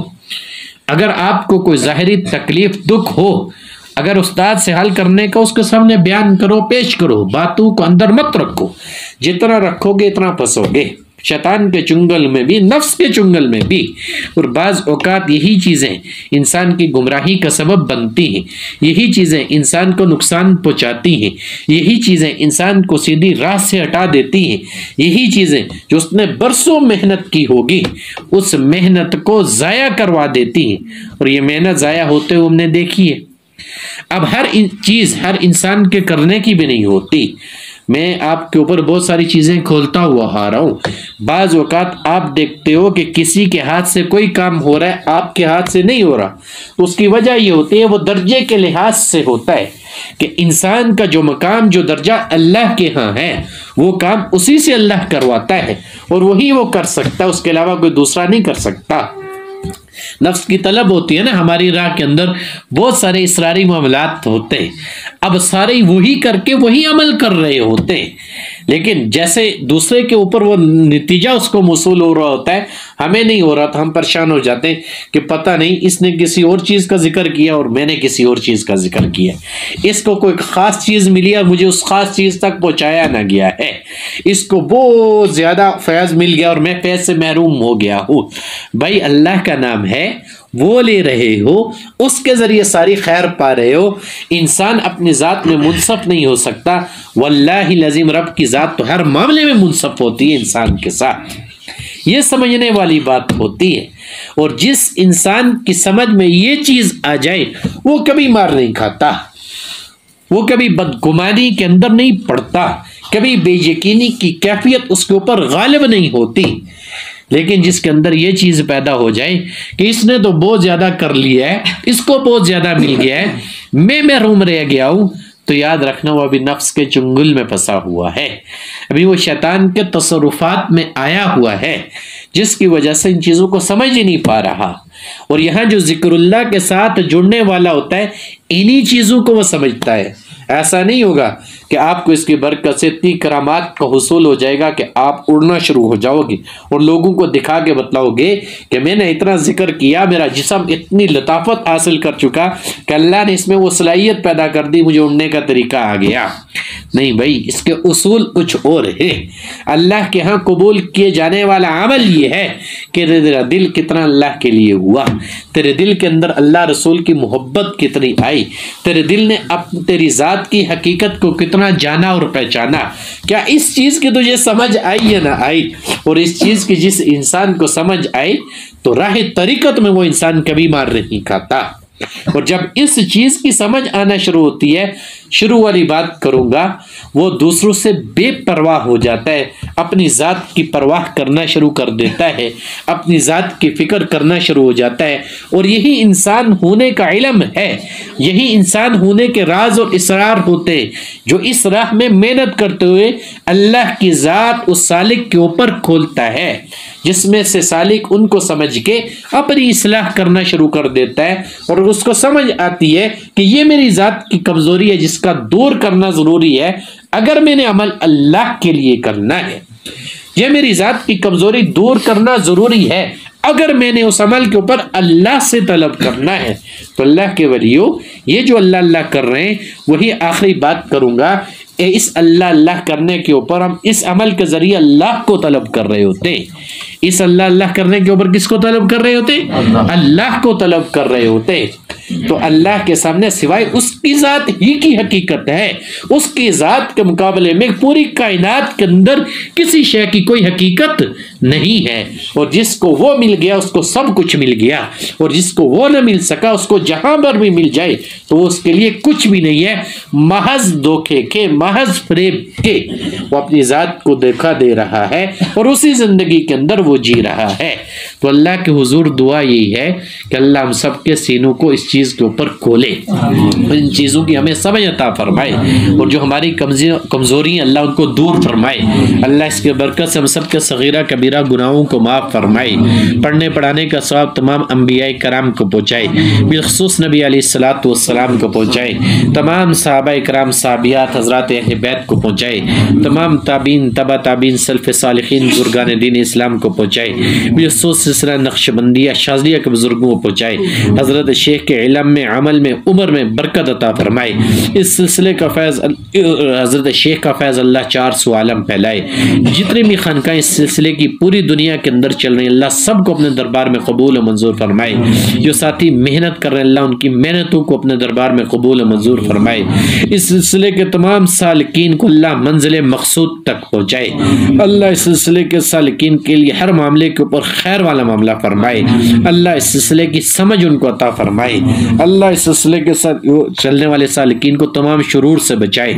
अगर आपको कोई ज़ाहिरी तकलीफ दुख हो, अगर उस्ताद से हल करने का उसके सामने बयान करो, पेश करो, बातों को अंदर मत रखो। जितना रखोगे इतना फंसोगे, शैतान के चुंगल में भी, नफ्स के चुंगल में भी। और बाज़ औकात यही चीज़ें इंसान की गुमराही का सबब बनती हैं, यही चीज़ें इंसान को नुकसान पहुंचाती हैं, यही चीज़ें इंसान को सीधी राह से हटा देती हैं, यही चीज़ें जो उसने बरसों मेहनत की होगी उस मेहनत को ज़ाया करवा देती हैं। और ये मेहनत ज़ाया होते हुए हमने देखी है। अब हर चीज़ हर इंसान के करने की भी नहीं होती। मैं आपके ऊपर बहुत सारी चीज़ें खोलता हुआ आ रहा हूँ। बाज़ औक़ात आप देखते हो कि किसी के हाथ से कोई काम हो रहा है, आपके हाथ से नहीं हो रहा। उसकी वजह ये होती है, वो दर्जे के लिहाज से होता है कि इंसान का जो मकाम, जो दर्जा अल्लाह के यहाँ है, वो काम उसी से अल्लाह करवाता है और वही वो कर सकता है, उसके अलावा कोई दूसरा नहीं कर सकता। नफ्स की तलब होती है ना, हमारी राह के अंदर बहुत सारे इसरारी मामलात होते हैं। अब सारे वही करके वही अमल कर रहे होते हैं, लेकिन जैसे दूसरे के ऊपर वो नतीजा उसको मौसूल हो रहा होता है, हमें नहीं हो रहा, तो हम परेशान हो जाते हैं कि पता नहीं इसने किसी और चीज़ का जिक्र किया और मैंने किसी और चीज़ का जिक्र किया, इसको कोई ख़ास चीज़ मिली और मुझे उस ख़ास चीज़ तक पहुँचाया ना गया है, इसको बहुत ज़्यादा फैज़ मिल गया और मैं फैज़ से महरूम हो गया हूँ। भाई अल्लाह का नाम है, वो ले रहे हो, उसके जरिए सारी खैर पा रहे हो। इंसान अपनी ज़ात में मुनसफ नहीं हो सकता। वल्लाहि लज़ीम रब की ज़ात तो हर मामले में मुनसफ होती है इंसान के साथ, ये समझने वाली बात होती है। और जिस इंसान की समझ में ये चीज़ आ जाए वो कभी मार नहीं खाता, वो कभी बदगुमानी के अंदर नहीं पड़ता, कभी बेयकीनी की कैफियत उसके ऊपर गालिब नहीं होती। लेकिन जिसके अंदर ये चीज़ पैदा हो जाए कि इसने तो बहुत ज़्यादा कर लिया है, इसको बहुत ज़्यादा मिल गया है, मैं महरूम रह गया हूँ, तो याद रखना वो अभी नफ्स के चुंगल में फंसा हुआ है, अभी वो शैतान के तसरुफात में आया हुआ है, जिसकी वजह से इन चीज़ों को समझ ही नहीं पा रहा। और यहाँ जो जिक्रुल्लाह के साथ जुड़ने वाला होता है, इन्हीं चीज़ों को वो समझता है। ऐसा नहीं होगा कि आपको इसकी बरकत से इतनी करामात का हुसूल हो जाएगा कि आप उड़ना शुरू हो जाओगे और लोगों को दिखा के बतलाओगे कि मैंने इतना जिक्र किया, मेरा जिस्म इतनी लताफत हासिल कर चुका कि अल्लाह ने इसमें वो सलाहियत पैदा कर दी, मुझे उड़ने का तरीका आ गया। नहीं भाई, इसके उसूल कुछ और है। अल्लाह के यहाँ कबूल किए जाने वाला अमल ये है कि तेरा दिल कितना अल्लाह के लिए हुआ, तेरे दिल के अंदर अल्लाह रसूल की मोहब्बत कितनी आई, तेरे दिल ने तेरी ज़ात की हकीकत को कितना जाना और पहचाना। क्या इस चीज़ की तुझे समझ आई या ना आई? और इस चीज़ की जिस इंसान को समझ आई तो राह तरीकत में वो इंसान कभी मार नहीं खाता। और जब इस चीज़ की समझ आना शुरू होती है, शुरू वाली बात करूँगा, वो दूसरों से बेपरवाह हो जाता है, अपनी ज़ात की परवाह करना शुरू कर देता है, अपनी ज़ात की फ़िक्र करना शुरू हो जाता है। और यही इंसान होने का इल्म है, यही इंसान होने के राज और इसरार होते हैं, जो इस राह में मेहनत करते हुए अल्लाह की ज़ात उस सालिक के ऊपर खोलता है, जिसमें से सालिक उनको समझ के अपनी इस्लाह करना शुरू कर देता है। और उसको समझ आती है कि ये मेरी ज़ात की कमज़ोरी है, जिसका दूर करना ज़रूरी है अगर मैंने अमल अल्लाह के लिए करना है। ये मेरी ज़ात की कमज़ोरी दूर करना ज़रूरी है अगर मैंने उस अमल के ऊपर अल्लाह से तलब करना है। तो अल्लाह के वलियों, ये जो अल्लाह अल्लाह कर रहे हैं, वही आखिरी बात करूँगा। इस अल्लाह अल्लाह करने के ऊपर हम इस अमल के ज़रिए अल्लाह को तलब कर रहे होते हैं। इस अल्लाह अल्लाह करने के ऊपर किसको तलब कर रहे होते? अल्लाह को तलब कर रहे होते। तो अल्लाह के सामने सिवाय उसकी जात ही की हकीकत है, उसकी जात के मुकाबले में पूरी कायनात के अंदर किसी शय की कोई हकीकत नहीं है। और जिसको वो मिल गया उसको सब कुछ मिल गया, और जिसको वो न मिल सका उसको जहां पर भी मिल जाए तो वो उसके लिए कुछ भी नहीं है, महज धोखे के, महज फरेब के वो अपनी जात को धोखा दे रहा है और उसी जिंदगी के अंदर वो जी रहा है। तो अल्लाह के हुजूर दुआ यही है कि अल्लाह हम सबके सीनों को इस चीज के ऊपर खोले, इन चीजों की हमें समझ अता फरमाए, और जो हमारी कमजोरी अल्लाह उनको दूर फरमाए। अल्लाह इसके बरकत से हम सबके सगीरा कबीरा गुनाहों को माफ फरमाए, पढ़ने पढ़ाने का सवाब तमाम अंबियाए कराम को पहुँचाए, बिलखुसूस नबी अलैहिस्सलातु वस्सलाम को पहुँचाए, तमाम सहाबाए कराम साहबियात हजरात अहले बैत को पहुँचाए, तमाम ताबीन तबा ताबीन सल्फ सालिहीन बुजुर्गान दीन इस्लाम को पहुँचाए, बिलखुसूस सिलसिला नक्शबंदिया शाज़िलिया के बुजुर्गों को पहुँचाए, हजरत शेख के इल्म में, अमल में, उम्र में बरकत अता फरमाए। इस सिलसिले का फैज़ हजरत शेख का फैज़ अल्लाह 400 आलम फैलाए। जितने भी खानका इस सिलसिले की पूरी दुनिया के अंदर चल रही है अल्लाह सबको अपने दरबार में कबूल और मंजूर फरमाए। जो साथी मेहनत कर रहे हैं अल्लाह उनकी मेहनतों को अपने दरबार में कबूल और मंजूर फरमाए। इस सिलसिले के तमाम सालिकीन को अल्लाह मंजिल मकसूद तक पहुँचाए। अल्लाह इस सिलसिले के सालिकीन के लिए हर मामले के ऊपर खैर वाला मामला फरमाए। अल्लाह इस सिलसिले की समझ उनको अता फरमाए। अल्लाह इस सिलसिले के साथ चलने वाले सालिकीन को तमाम शुरूर से बचाए,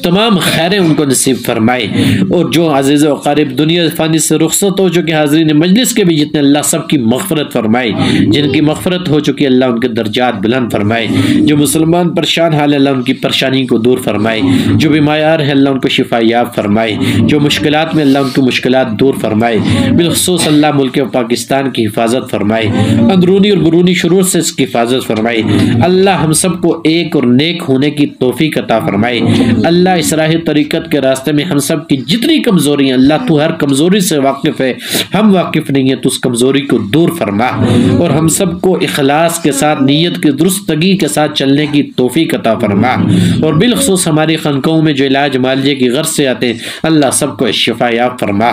तमाम खैरें उनको नसीब फरमाए। और जो अजीज़ व क़रीब दुनिया फ़ानी से रुखसत हो चुके हाज़रीन मजलिस के भी जितने अल्लाह सबकी मग़फ़रत फरमाए, जिनकी मग़फ़रत हो चुकी अल्लाह उनके दर्जात बुलंद फरमाए। जो मुसलमान परेशान हाल है अल्लाह उनकी परेशानी को दूर फरमाए। जो बीमार है अल्लाह उनको शिफायाब फरमाए। जो मुश्किलात में अल्लाह उनकी मुश्किलात दूर फरमाए। बिलखुसूस अल्लाह मुल्क पाकिस्तान की हिफाजत फरमाए, अंदरूनी और बरूनी शुरूर से इसकी हिफाजत फरमाए। अल्लाह हम सबको एक और नेक होने की तौफीक अता फरमाए। अल्लाह इस राह तरीकत के रास्ते में हम सब की जितनी कमजोरी है अल्लाह तू हर कमजोरी से वाकिफ है, हम वाकिफ नहीं है, तो उस कमजोरी को दूर फरमा और हम सबको इखलास के साथ नीयत की दुरुस्तगी के साथ चलने की तौफीक अता फरमा। और बिलखुसूस हमारी खनकों में जो इलाज मालजे की गर्ज से आते हैं अल्लाह सबको शिफायाब फरमा।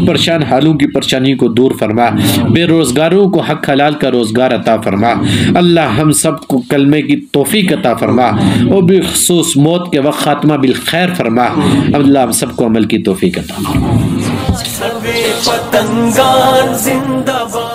परेशान हालों की परेशानी को दूर फरमा। बेरोजगारों को हक हलाल का रोजगार अता फरमा। अल्लाह हम सबको कलमे की तौफीक अता फरमा और बिलखुसूस मौत के वक्त खात्मा बिल खैर फरमा। अल्लाह हम सबको अमल की तौफीक अता फरमा। पतंगान जिंदाबाद।